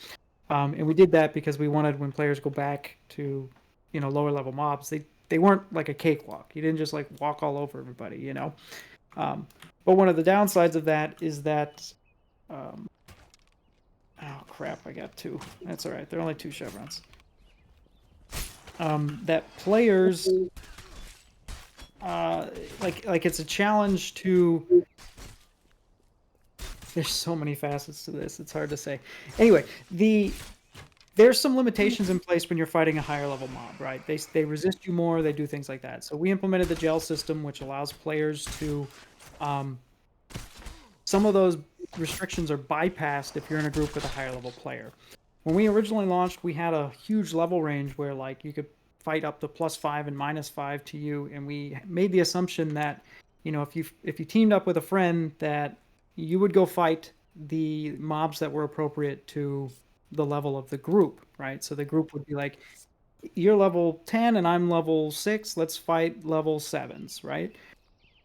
And we did that because we wanted, when players go back to, lower level mobs, they weren't like a cakewalk. You didn't just like walk all over everybody, But one of the downsides of that is that, oh crap, I got two. That's all right. They're only 2 chevrons. That players, like it's a challenge to. There's so many facets to this. It's hard to say. Anyway, there's some limitations in place when you're fighting a higher level mob, right? They resist you more. They do things like that. So we implemented the gel system, which allows players to. Some of those restrictions are bypassed if you're in a group with a higher level player. When we originally launched, we had a huge level range where like you could fight up to +5 and -5 to you, and we made the assumption that, if you teamed up with a friend, that you would go fight the mobs that were appropriate to the level of the group, right? So the group would be like, you're level 10 and I'm level 6, let's fight level 7s, right?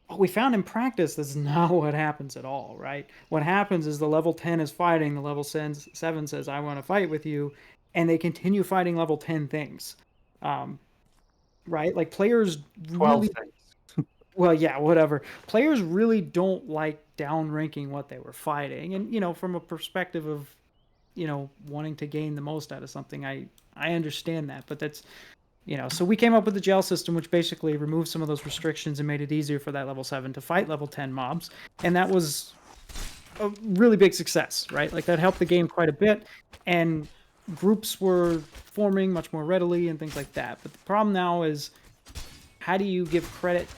What we found in practice, that's not what happens at all, right? What happens is the level 10 is fighting, the level 7 says, I want to fight with you, and they continue fighting level 10 things. Right? Like players 12 really... things. Well, yeah, whatever. Players really don't like downranking what they were fighting. And, from a perspective of, wanting to gain the most out of something, I understand that. But So we came up with the gel system, which basically removed some of those restrictions and made it easier for that level 7 to fight level 10 mobs. And that was a really big success, right? Like that helped the game quite a bit. And groups were forming much more readily and things like that. But the problem now is, how do you give credit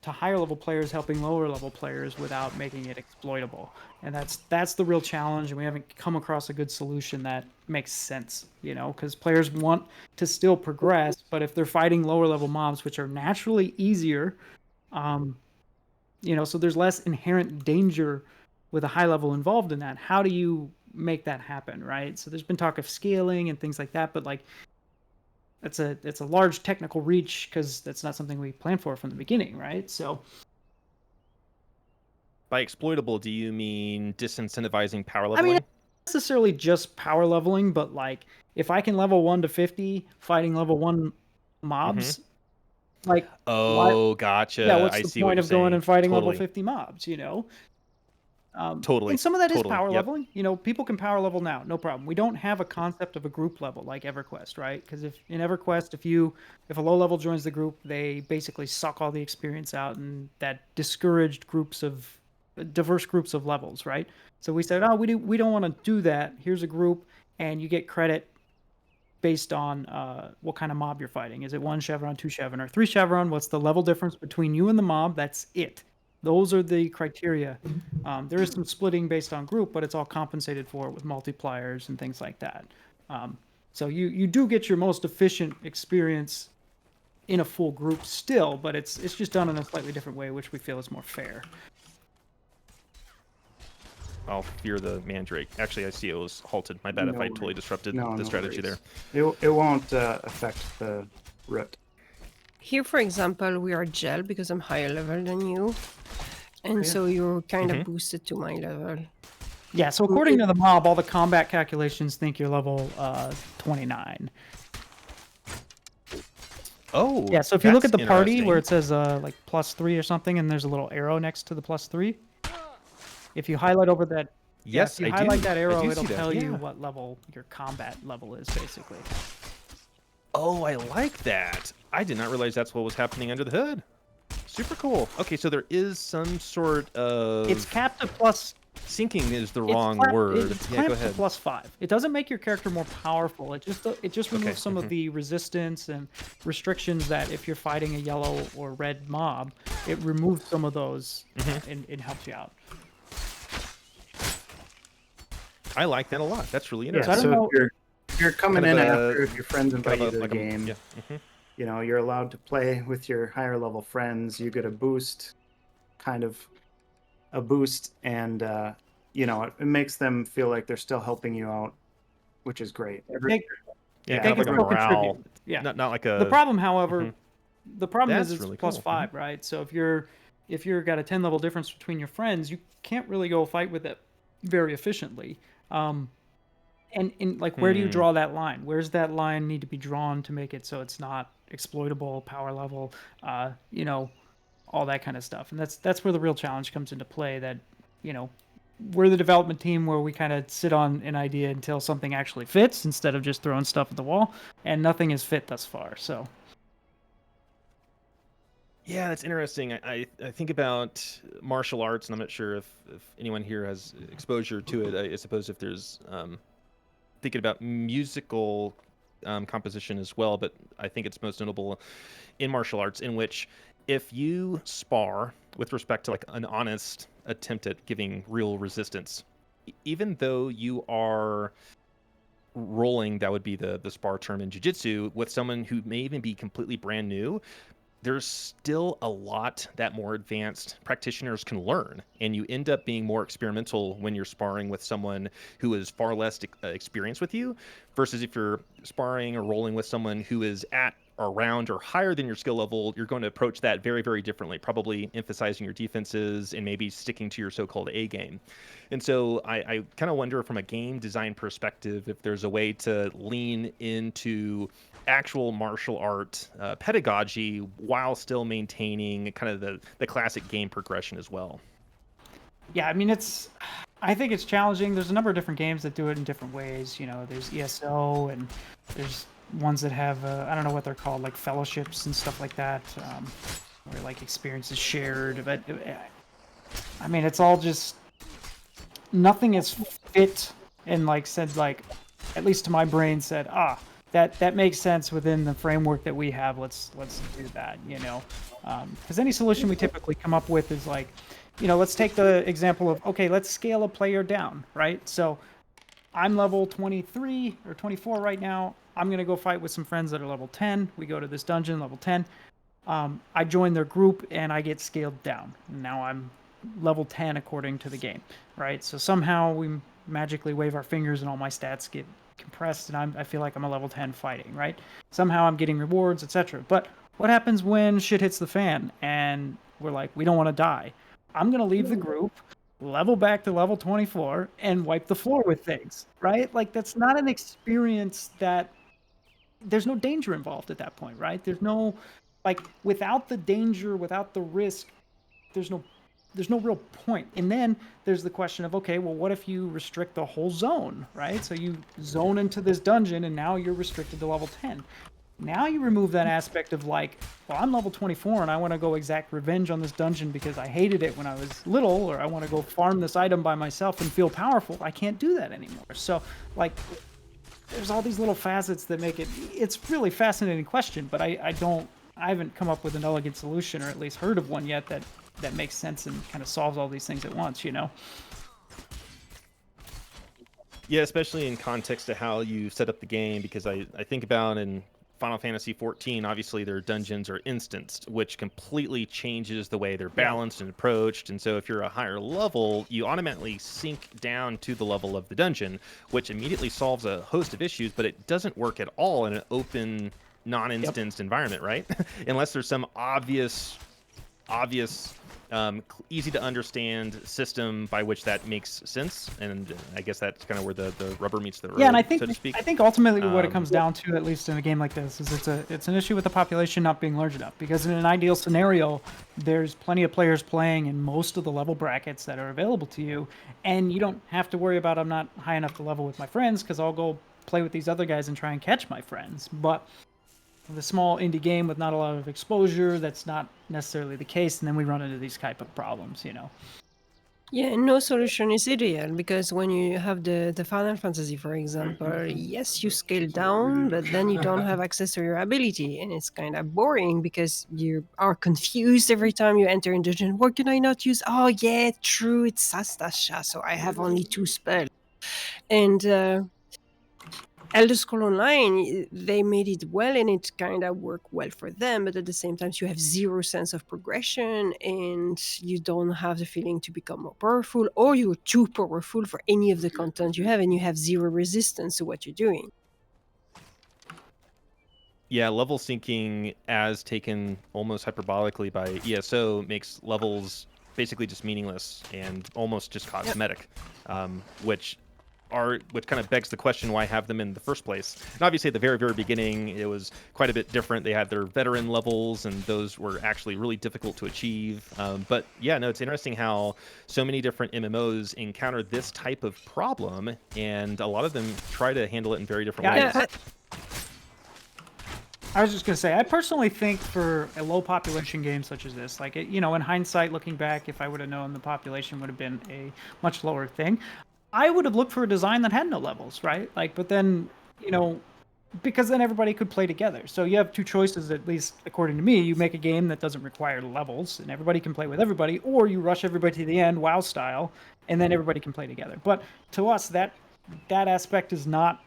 to higher level players helping lower level players without making it exploitable? And that's the real challenge, and we haven't come across a good solution that makes sense, because players want to still progress, but if they're fighting lower level mobs, which are naturally easier, so there's less inherent danger with a high level involved in that. How do you make that happen, right? So there's been talk of scaling and things like that, but like it's a large technical reach because that's not something we planned for from the beginning, right? So by exploitable, do you mean disincentivizing power leveling? I mean, not necessarily just power leveling, but like if I can level 1 to 50 fighting level 1 mobs, like gotcha. Yeah, what's I the see point what of going and fighting totally. level 50 mobs, Totally. And some of that is Totally. power Yep. leveling. People can power level now, no problem. We don't have a concept of a group level like EverQuest, right? Because if in EverQuest, if a low level joins the group, they basically suck all the experience out, and that discouraged diverse groups of levels, right? So we said, we don't want to do that. Here's a group, and you get credit based on what kind of mob you're fighting. Is it 1 chevron, 2 chevron, or 3 chevron? What's the level difference between you and the mob? That's it. Those are the criteria. There is some splitting based on group, but it's all compensated for with multipliers and things like that. So you do get your most efficient experience in a full group still, but it's just done in a slightly different way, which we feel is more fair. I'll fear the mandrake. Actually, I see it was halted. My bad if I totally disrupted the strategy there. It won't affect the root. Here, for example, we are gel because I'm higher level than you. And so you're kind of boosted to my level. Yeah, so according to the mob, all the combat calculations think you're level 29. Oh, yeah. So if you look at that's the party interesting. where it says like +3 or something, and there's a little arrow next to the +3, if you highlight over that, Yes, if you I highlight do. that I arrow, do it'll see that, tell you yeah. what level your combat level is, basically. Oh, I like that. I did not realize that's what was happening under the hood. Super cool. Okay, so there is some sort of... It's capped at plus... Sinking is the It's wrong clamped- word. It's Yeah, go clamped to ahead. +5. It doesn't make your character more powerful. It just removes some of the resistance and restrictions that if you're fighting a yellow or red mob, it removes some of those and it helps you out. I like that a lot. That's really Yeah, interesting. I don't know- if you're coming Kind in of a- after, if your friends invite you to the like a- game, yeah. you're allowed to play with your higher level friends. You get a boost, kind of a boost, and it makes them feel like they're still helping you out, which is great. Yeah, They kind of can like a still morale. contribute. Yeah. Not like a... The problem, however, the problem That's is it's really cool. +5, right? So if you're got a 10 level difference between your friends, you can't really go fight with it very efficiently. And like, where do you draw that line? Where's that line need to be drawn to make it so it's not exploitable, power level, all that kind of stuff? And that's where the real challenge comes into play. That we're the development team where we kind of sit on an idea until something actually fits instead of just throwing stuff at the wall, and nothing has fit thus far. So Yeah, that's interesting. I think about martial arts, and I'm not sure if anyone here has exposure to it. I suppose if there's thinking about musical composition as well, but I think it's most notable in martial arts, in which if you spar with respect to like an honest attempt at giving real resistance, even though you are rolling, that would be the spar term in jiu-jitsu, with someone who may even be completely brand new, there's still a lot that more advanced practitioners can learn, and you end up being more experimental when you're sparring with someone who is far less experienced with you, versus if you're sparring or rolling with someone who is at around or higher than your skill level. You're going to approach that very, very differently, probably emphasizing your defenses and maybe sticking to your so-called A game. And so I kind of wonder, from a game design perspective, if there's a way to lean into actual martial art pedagogy while still maintaining kind of the classic game progression as well. yeah, I mean, I think it's challenging. There's a number of different games that do it in different ways. There's ESO, and there's ones that have I don't know what they're called, like fellowships and stuff like that, where like experience is shared. But I mean, it's all just nothing is fit and like said like, at least to my brain said, that makes sense within the framework that we have. Let's do that, you know, because any solution we typically come up with is like, you know, let's take the example of, okay, let's scale a player down, right? So I'm level 23 or 24 right now. I'm going to go fight with some friends that are level 10. We go to this dungeon, level 10. I join their group and I get scaled down. Now I'm level 10 according to the game, right? So somehow we magically wave our fingers and all my stats get compressed and I feel like I'm a level 10 fighting, right? Somehow I'm getting rewards, etc. But what happens when shit hits the fan and we're like, we don't want to die? I'm going to leave the group, level back to level 24 and wipe the floor with things, right? Like that's not an experience that there's no danger involved at that point, right? There's no like without the danger, without the risk, there's no real point. And then there's the question of, okay, well, what if you restrict the whole zone, right? So you zone into this dungeon and now you're restricted to level 10. Now you remove that aspect of like, well, I'm level 24 and I want to go exact revenge on this dungeon because I hated it when I was little, or I want to go farm this item by myself and feel powerful. I can't do that anymore. So like, there's all these little facets that make it, it's really fascinating question, but I haven't come up with an elegant solution, or at least heard of one yet that makes sense and kind of solves all these things at once, you know? Yeah, especially in context to how you set up the game, because I think about in Final Fantasy XIV, obviously their dungeons are instanced, which completely changes the way they're balanced and approached. And so if you're a higher level, you automatically sink down to the level of the dungeon, which immediately solves a host of issues, but it doesn't work at all in an open, non-instanced environment, right? Unless there's some obvious easy to understand system by which that makes sense, and I guess that's kind of where the rubber meets the road, and so to speak. I think ultimately what it comes down to, at least in a game like this, is it's an issue with the population not being large enough. Because in an ideal scenario, there's plenty of players playing in most of the level brackets that are available to you, and you don't have to worry about I'm not high enough to level with my friends because I'll go play with these other guys and try and catch my friends. But the small indie game with not a lot of exposure, that's not necessarily the case, and then we run into these type of problems, you know. Yeah, no solution is ideal because when you have the Final Fantasy, for example, yes, you scale down, but then you don't have access to your ability, and it's kind of boring because you are confused every time you enter a dungeon. What can I not use? Oh yeah, true, it's Sastasha, so I have only 2 spells. And Elder Scroll Online, they made it well and it kind of worked well for them, but at the same time, you have zero sense of progression and you don't have the feeling to become more powerful, or you're too powerful for any of the content you have and you have zero resistance to what you're doing. Yeah, level syncing, as taken almost hyperbolically by ESO, makes levels basically just meaningless and almost just cosmetic, which kind of begs the question, why have them in the first place? And obviously at the very, very beginning, it was quite a bit different. They had their veteran levels, and those were actually really difficult to achieve. But yeah, no, it's interesting how so many different MMOs encounter this type of problem, and a lot of them try to handle it in very different ways. I was just going to say, I personally think for a low population game such as this, like, you know, in hindsight, looking back, if I would have known the population would have been a much lower thing, I would have looked for a design that had no levels, right? Like, but then, you know, because then everybody could play together. So you have two choices, at least according to me. You make a game that doesn't require levels and everybody can play with everybody, or you rush everybody to the end, WoW style, and then everybody can play together. But to us, that aspect is not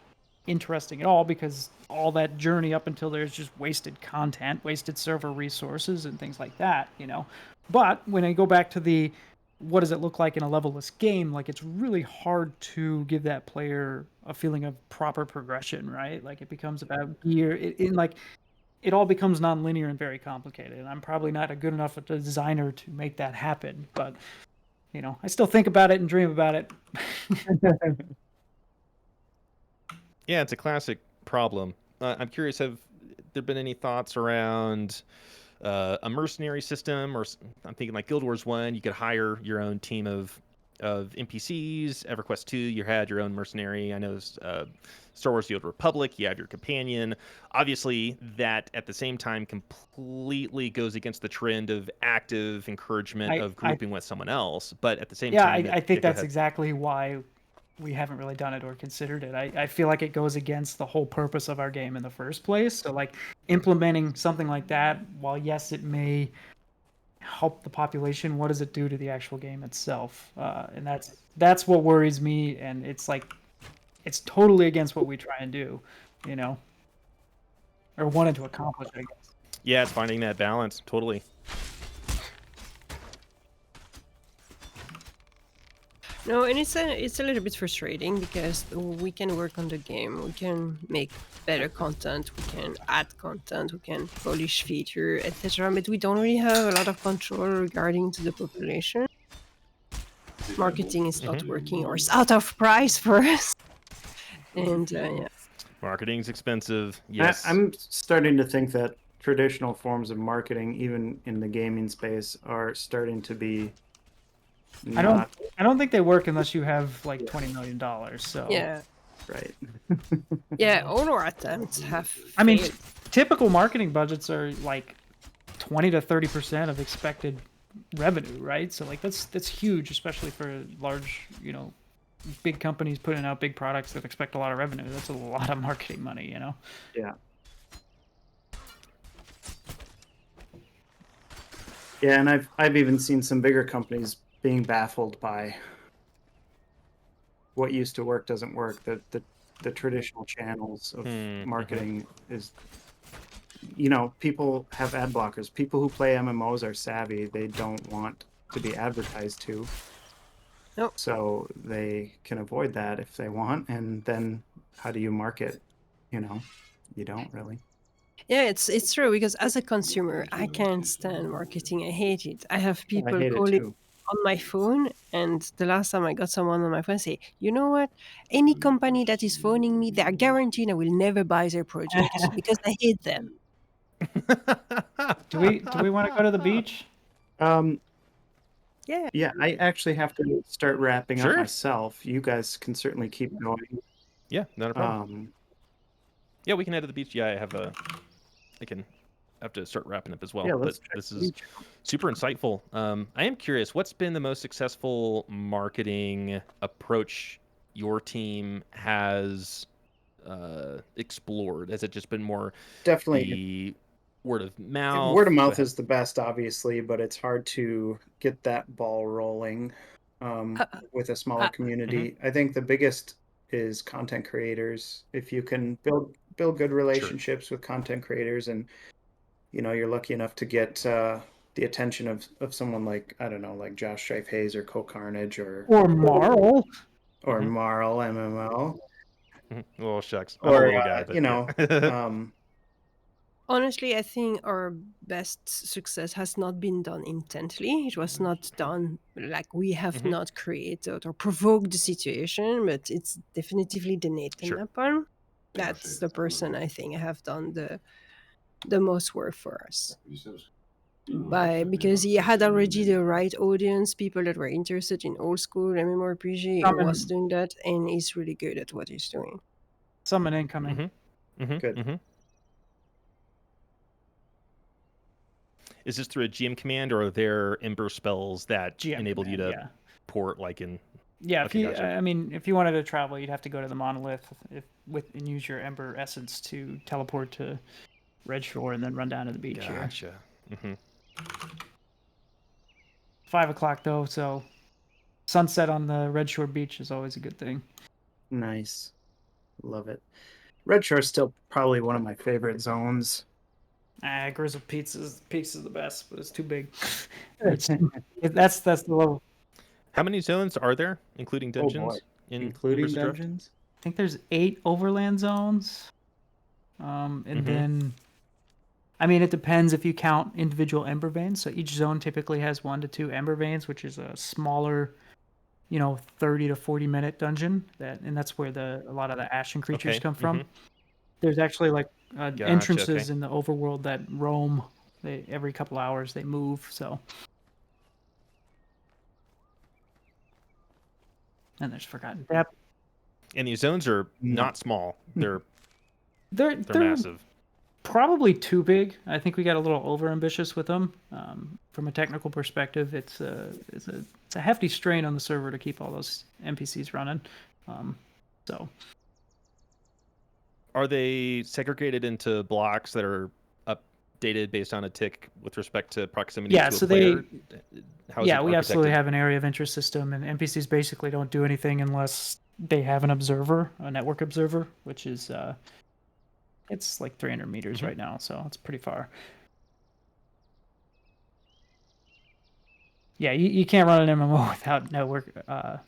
interesting at all, because all that journey up until there's just wasted content, wasted server resources, and things like that, you know. But when I go back to the what does it look like in a levelless game, like, it's really hard to give that player a feeling of proper progression, right? Like, it becomes about gear, it all becomes non-linear and very complicated, and I'm probably not a good enough a designer to make that happen, but, you know, I still think about it and dream about it. Yeah, it's a classic problem. I'm curious, have there been any thoughts around a mercenary system, or I'm thinking like Guild Wars 1, you could hire your own team of of NPCs. EverQuest 2, you had your own mercenary. I know Star Wars: The Old Republic, you have your companion. Obviously, that at the same time completely goes against the trend of active encouragement of grouping with someone else. But at the same Yeah, time, I think go that's ahead. exactly why we haven't really done it or considered it. I feel like it goes against the whole purpose of our game in the first place. So like implementing something like that, while yes, it may help the population, what does it do to the actual game itself? And that's what worries me. And it's like it's totally against what we try and do, you know, or wanted to accomplish, I guess. Yeah, it's finding that balance. Totally. No, and it's a little bit frustrating because we can work on the game, we can make better content, we can add content, we can polish feature, etc. But we don't really have a lot of control regarding to the population. Marketing is not working, or it's out of price for us. And yeah. Marketing's expensive. Yes. I'm starting to think that traditional forms of marketing, even in the gaming space, are starting to be not I don't think they work unless you have like $20 million. So Yeah. right. Yeah, all our attempts have I mean, failed. typical marketing budgets are like 20 to 30% of expected revenue, right? So like that's huge, especially for large, you know, big companies putting out big products that expect a lot of revenue. That's a lot of marketing money, you know. Yeah. Yeah, and I've even seen some bigger companies being baffled by what used to work doesn't work. The traditional channels of marketing is, you know, people have ad blockers. People who play MMOs are savvy. They don't want to be advertised to. Nope. So they can avoid that if they want. And then how do you market? You know, you don't really. Yeah, it's true because as a consumer, I can't stand marketing. I hate it. I have I people hate it calling too. on my phone, and the last time I got someone on my phone say, "You know what? Any company that is phoning me, they are guaranteed I will never buy their product because I hate them." Do we want to go to the beach? Yeah. Yeah, I actually have to start wrapping up Sure. myself. You guys can certainly keep going. Yeah, not a problem. Yeah, we can head to the beach. Yeah, I have to start wrapping up as well. Yeah, But let's check this the is beach out. super insightful. I am curious, what's been the most successful marketing approach your team has explored? Has it just been more Definitely. the word of mouth? Word of Go mouth ahead. is the best, obviously, but it's hard to get that ball rolling with a smaller community. I think the biggest is content creators. If you can build good relationships with content creators, and you know you're lucky enough to get the attention of someone like, I don't know, like Josh Strife Hayes or Co Carnage or Marl. Marl MMO, Oh, shucks. I'm a or little guy, but you know. yeah. Honestly, I think our best success has not been done intently. It was not done like we have not created or provoked the situation, but it's definitively the Nathan Sure. Napalm. That's the person I think have done the most work for us. Because he had already the right audience, people that were interested in old school MMORPG. He was doing that, and he's really good at what he's doing. Summon incoming. Good. Is this through a GM command, or are there Ember spells that GM enable you to command, port like in? Yeah, Okay, if you, gotcha. I mean, if you wanted to travel, you'd have to go to the monolith and use your Ember essence to teleport to Redshore and then run down to the beach here. Gotcha. 5 o'clock though, so sunset on the Redshore beach is always a good thing. Nice. Love it. Redshore is still probably one of my favorite zones. Grizzle Peaks is the best, but it's too big. That's the level. How many zones are there, including dungeons? Including Embers Adrift? dungeons? I think there's 8 overland zones. And then, I mean, it depends if you count individual Ember Veins. So each zone typically has 1 to 2 Ember Veins, which is a smaller, 30 to 40 minute dungeon. And that's where a lot of the Ashen creatures come from. There's actually like entrances in the overworld that roam. Every couple hours they move. So And there's Forgotten Depth. And these zones are No. not small. They're They're massive. probably too big. I think we got a little over ambitious with them. From a technical perspective, it's a hefty strain on the server to keep all those NPCs running. So Are they segregated into blocks that are updated based on a tick with respect to proximity Yeah, to so a player? we absolutely have an area of interest system, and NPCs basically don't do anything unless they have an observer, a network observer, which is it's like 300 meters right now, so it's pretty far. Yeah, you can't run an MMO without network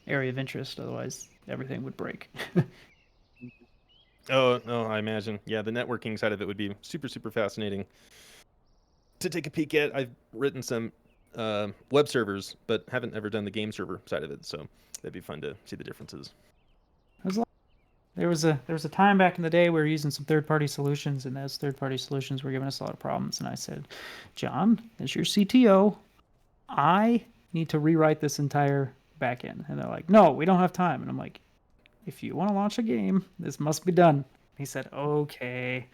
area of interest, otherwise everything would break. Oh, I imagine. Yeah, the networking side of it would be super, super fascinating to take a peek at. I've written some web servers, but haven't ever done the game server side of it, so that'd be fun to see the differences. There was a time back in the day we were using some third-party solutions, and those third-party solutions were giving us a lot of problems. And I said, John, as your CTO, I need to rewrite this entire backend. And they're like, no, we don't have time. And I'm like, if you want to launch a game, this must be done. He said, okay.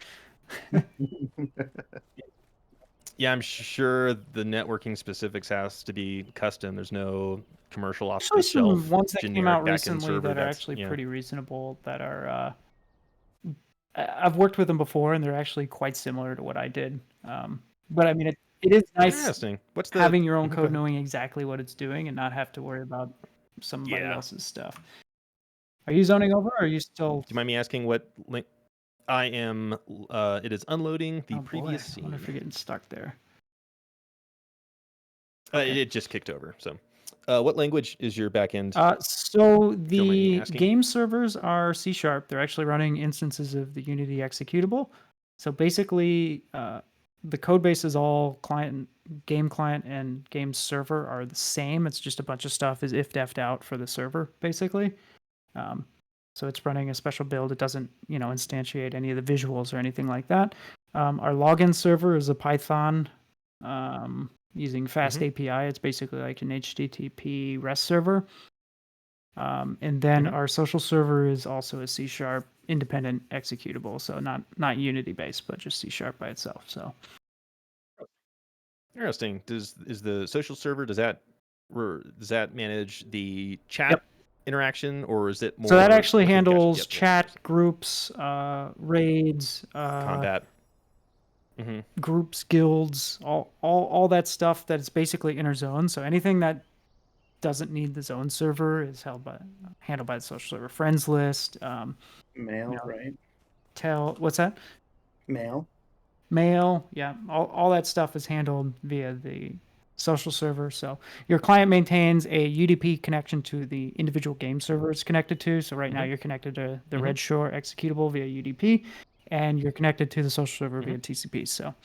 Yeah, I'm sure the networking specifics has to be custom. There's no commercial off Actually, the shelf some ones that came generic out backend recently server that are that's actually pretty reasonable. That are I've worked with them before, and they're actually quite similar to what I did. But I mean, it is nice interesting. What's the having your own Go code, ahead. knowing exactly what it's doing, and not have to worry about somebody Yeah. else's stuff. Are you zoning over, or are you still? Do you mind me asking what link? I am. It is unloading the Oh boy, previous I scene. wonder if you're getting stuck there. It just kicked over. So, what language is your backend? So don't mind me the asking. game servers are C#. They're actually running instances of the Unity executable. So basically, the code base is all game client, and game server are the same. It's just a bunch of stuff is if-deffed out for the server, basically. So it's running a special build. It doesn't, instantiate any of the visuals or anything like that. Our login server is a Python using Fast API. It's basically like an HTTP REST server. And then our social server is also a C# independent executable. So not Unity based, but just C# by itself. So Interesting. Is the social server, does that manage the chat interaction, or is it more? So that actually okay, gotcha. handles Yep, chat, groups, raids, combat. groups, guilds, all that stuff that's basically inner zone. So anything that doesn't need the zone server is handled by the social server. Friends list, Mail, right? what's that? Mail, yeah, all that stuff is handled via the social server. So your client maintains a UDP connection to the individual game server it's connected to. So right now you're connected to the Redshore executable via UDP, and you're connected to the social server via TCP. So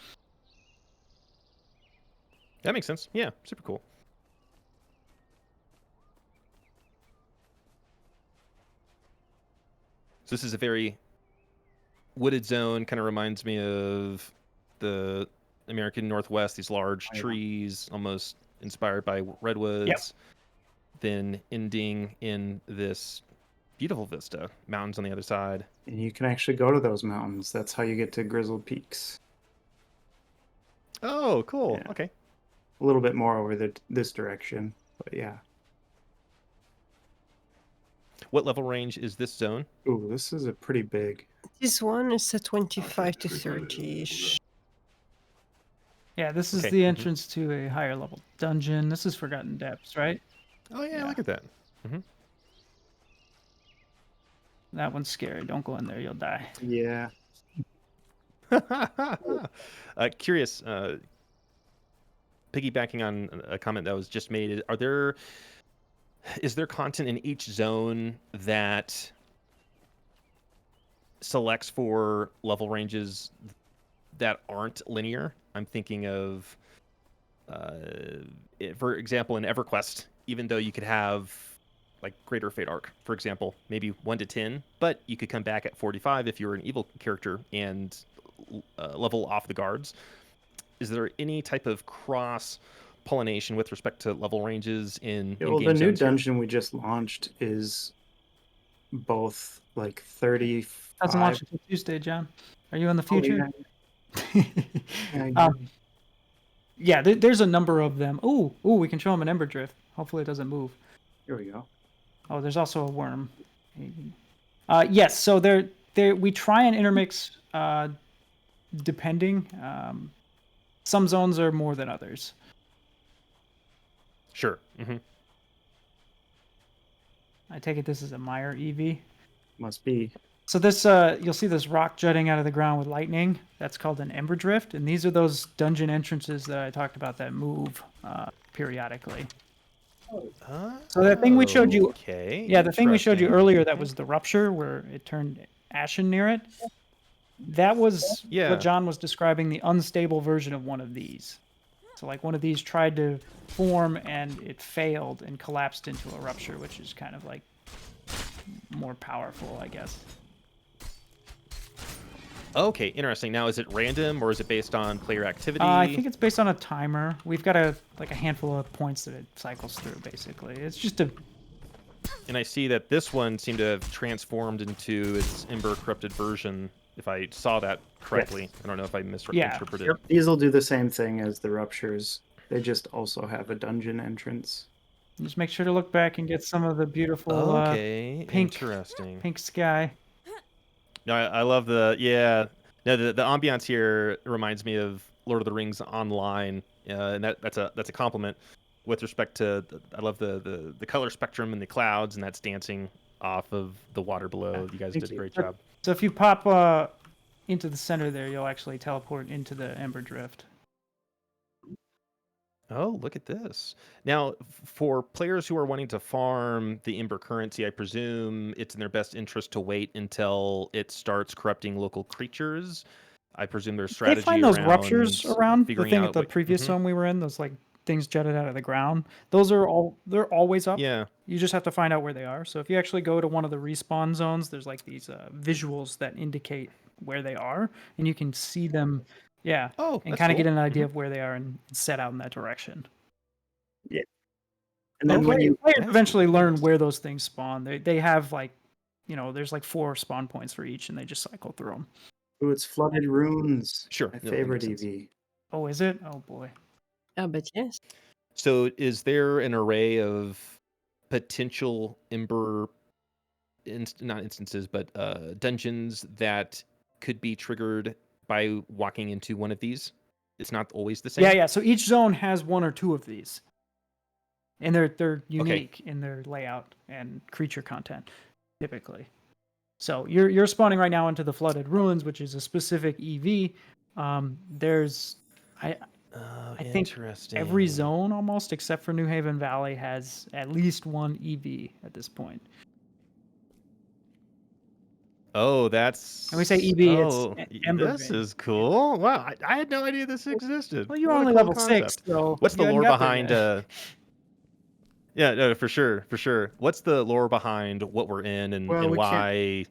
that makes sense. Yeah, super cool. So this is a very wooded zone. Kind of reminds me of the American Northwest. These large trees, almost inspired by redwoods. Then ending in this beautiful vista, mountains on the other side. And you can actually go to those mountains. That's how you get to Grizzled Peaks. Oh, cool. Yeah. Okay. A little bit more over this direction, but yeah. What level range is this zone? Ooh, this is a pretty big. This one is a 25 to 30-ish. yeah, this is the entrance to a higher level dungeon. This is Forgotten Depths, right? Oh yeah, look at that. That one's scary. Don't go in there; you'll die. Yeah. Curious, piggybacking on a comment that was just made, is there content in each zone that selects for level ranges that aren't linear? I'm thinking of, for example, in EverQuest, even though you could have like Greater Fate Arc, for example, maybe 1 to 10, but you could come back at 45 if you were an evil character and level off the guards. Is there any type of cross pollination with respect to level ranges in Yeah, well, in-game the new zones here? dungeon we just launched is both like 35. Doesn't launch until Tuesday, John. Are you in the Oh, future? yeah, yeah. Yeah, there's a number of them. Ooh, we can show them an Ember Drift. Hopefully it doesn't move. Here we go. Oh, there's also a worm. Yes, so we try and intermix depending. Some zones are more than others. Sure. Mm-hmm. I take it this is a Meyer EV. Must be. So this, you'll see this rock jutting out of the ground with lightning. That's called an Ember Drift, and these are those dungeon entrances that I talked about that move periodically. So that thing we showed you, Okay. yeah, the thing we showed you interesting. earlier that was the rupture where it turned ashen near it. That was Yeah. what John was describing, the unstable version of one of these. So like one of these tried to form and it failed and collapsed into a rupture, which is kind of like more powerful, I guess. Okay, interesting. Now, is it random or is it based on player activity? I think it's based on a timer. We've got a handful of points that it cycles through, basically. It's just a... And I see that this one seemed to have transformed into its Ember corrupted version, if I saw that correctly. Yes. I don't know if I misinterpreted. Yep. These will do the same thing as the ruptures. They just also have a dungeon entrance. Just make sure to look back and get some of the beautiful Okay, pink sky. No, I love the No, the ambiance here reminds me of Lord of the Rings Online, and that's a compliment with respect to. I love the color spectrum and the clouds, and that's dancing off of the water below. You guys did a great job. So if you pop into the center there, you'll actually teleport into the Ember Drift. Oh, look at this. Now, for players who are wanting to farm the Ember currency, I presume it's in their best interest to wait until it starts corrupting local creatures. I presume there's strategy They find those around ruptures around. The figuring thing out at the what- previous zone we were in, those like things jutted out of the ground. Those are they're always up. Yeah. You just have to find out where they are. So if you actually go to one of the respawn zones, there's like these visuals that indicate where they are, and you can see them. Yeah. Oh, and that's kind of cool. get an idea of where they are and set out in that direction. Yeah. And then when players That's eventually cool. learn where those things spawn. They have like, there's like 4 spawn points for each, and they just cycle through them. Ooh, it's flooded runes. Sure. My No, that favorite makes sense. EV. Oh, is it? Oh boy. But yes. So, is there an array of potential Ember, not instances, but dungeons that could be triggered by walking into one of these? It's not always the same. Yeah. So each zone has 1 or 2 of these, and they're unique in their layout and creature content, typically. So you're spawning right now into the flooded ruins, which is a specific EV. There's I think every zone almost except for New Haven Valley has at least 1 EV at this point. Oh, that's. And we say EV, it's Ember This Veins. is cool. Wow, I had no idea this existed. Well, you're What a only cool level concept. 6, so What's the you hadn't lore got there behind? yet. Yeah, no, for sure. What's the lore behind what we're in and Well, we can't- why?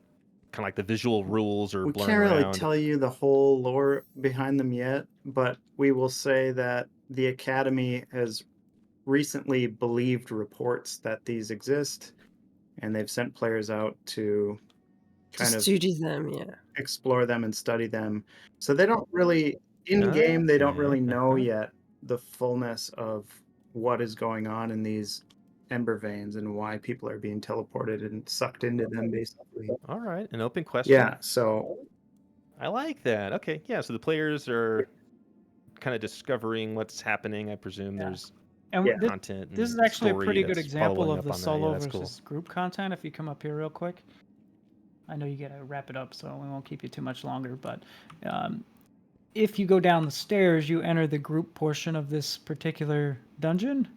Kind of like the visual rules are We blurring can't really around. tell you the whole lore behind them yet, but we will say that the Academy has recently believed reports that these exist, and they've sent players out to kind of Study them, yeah. explore them and study them. So they don't really, in game, they don't really know yet the fullness of what is going on in these Ember Veins and why people are being teleported and sucked into them, basically. All right, an open question. Yeah, so I like that. Okay, yeah. So the players are kind of discovering what's happening. I presume there's And Yeah. content. this is and actually a story pretty good that's example following of up the on that. solo Yeah, that's versus group content. If you come up here real quick, I know you gotta wrap it up, so we won't keep you too much longer. But if you go down the stairs, you enter the group portion of this particular dungeon.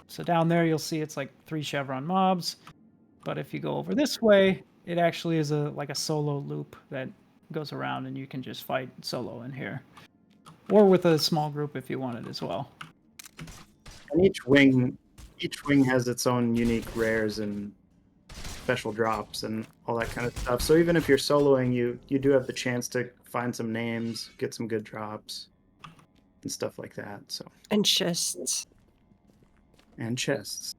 So down there, you'll see it's like 3 chevron mobs. But if you go over this way, it actually is like a solo loop that goes around, and you can just fight solo in here, or with a small group if you wanted as well. and each wing has its own unique rares and special drops and all that kind of stuff. So even if you're soloing, you do have the chance to find some names, get some good drops. and stuff like that. So, And chests. and chests.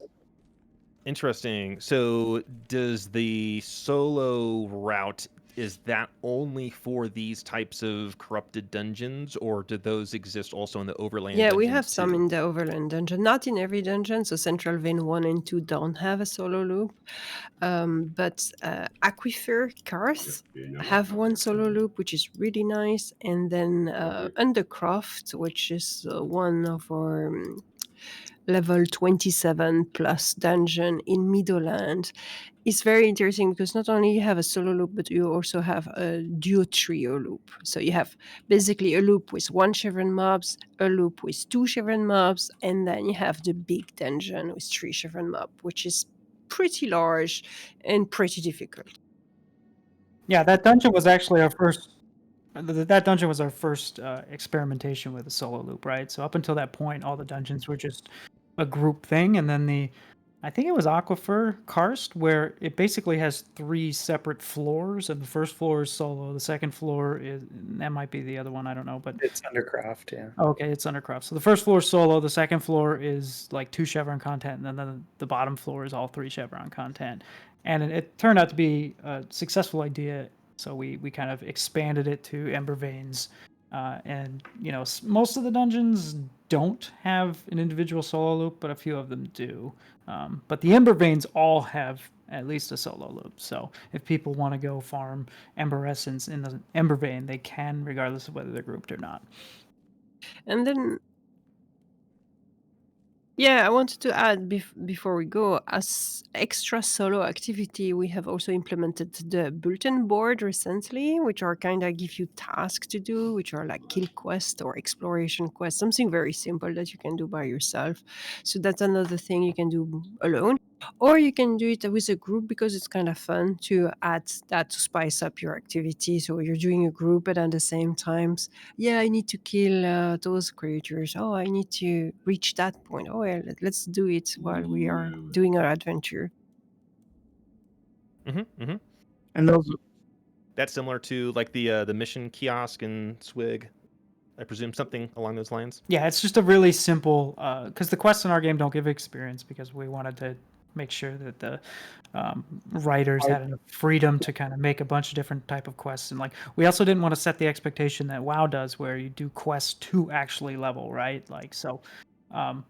Interesting. So does the solo route, is that only for these types of corrupted dungeons, or do those exist also in the overland Yeah, we dungeons have some too? in the Overland dungeon. Not in every dungeon. So Central Vein 1 and 2 don't have a solo loop. But Aquifer Karth have one solo loop, which is really nice. And then Undercroft, which is one of our level 27 plus dungeon in Middleland, is very interesting because not only you have a solo loop, but you also have a duo trio loop. So you have basically a loop with 1 Chevron mobs, a loop with 2 Chevron mobs, and then you have the big dungeon with 3 Chevron mob, which is pretty large and pretty difficult. Yeah, that dungeon was actually our first. That dungeon was our first experimentation with a solo loop, right? So up until that point, all the dungeons were just a group thing, and then I think it was Aquifer Karst, where it basically has 3 separate floors, and the first floor is solo, the second floor is, that might be the other one, I don't know, but It's Undercroft, yeah. okay, it's Undercroft. So the first floor is solo, the second floor is like 2 Chevron content, and then the bottom floor is all 3 Chevron content. And it turned out to be a successful idea, so we kind of expanded it to Ember Veins. And, you know, most of the dungeons don't have an individual solo loop, but a few of them do. But the Ember Veins all have at least a solo loop. So if people want to go farm Ember Essence in the Ember Vein, they can, regardless of whether they're grouped or not. And then, yeah, I wanted to add before we go, as extra solo activity, we have also implemented the bulletin board recently, which are kind of give you tasks to do, which are like kill quest or exploration quest, something very simple that you can do by yourself. So that's another thing you can do alone, or you can do it with a group because it's kind of fun to add that to spice up your activity. So you're doing a group, but at the same times, yeah, I need to kill those creatures. Oh, I need to reach that point. Oh, well, let's do it while we are doing our adventure. And those, That's similar to like the mission kiosk and Swig. I presume something along those lines. Yeah, it's just a really simple, because the quests in our game don't give experience because we wanted to make sure that the writers had enough freedom to kind of make a bunch of different type of quests. And like, we also didn't want to set the expectation that WoW does where you do quests to actually level, right? Like, so so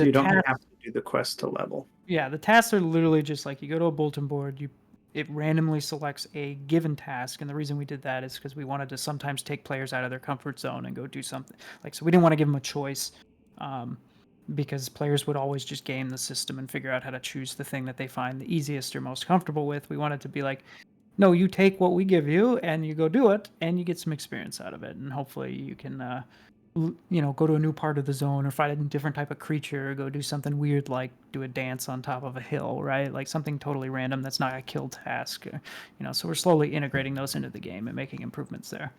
the you don't task, have to do the quest to level. yeah, the tasks are literally just like you go to a bulletin board, it randomly selects a given task, and the reason we did that is because we wanted to sometimes take players out of their comfort zone and go do something. Like, so we didn't want to give them a choice, because players would always just game the system and figure out how to choose the thing that they find the easiest or most comfortable with. We wanted to be like, no, you take what we give you and you go do it, and you get some experience out of it, and hopefully you can go to a new part of the zone or fight a different type of creature or go do something weird like do a dance on top of a hill, right? Like something totally random that's not a kill task. So we're slowly integrating those into the game and making improvements there.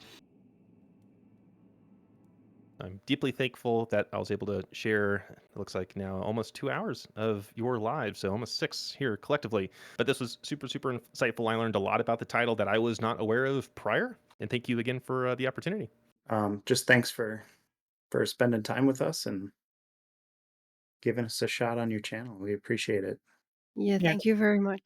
I'm deeply thankful that I was able to share, it looks like now almost 2 hours of your lives, so almost 6 here collectively. But this was super, super insightful. I learned a lot about the title that I was not aware of prior, and thank you again for the opportunity. Just thanks for spending time with us and giving us a shot on your channel. We appreciate it. Yeah, Yeah. thank you very much.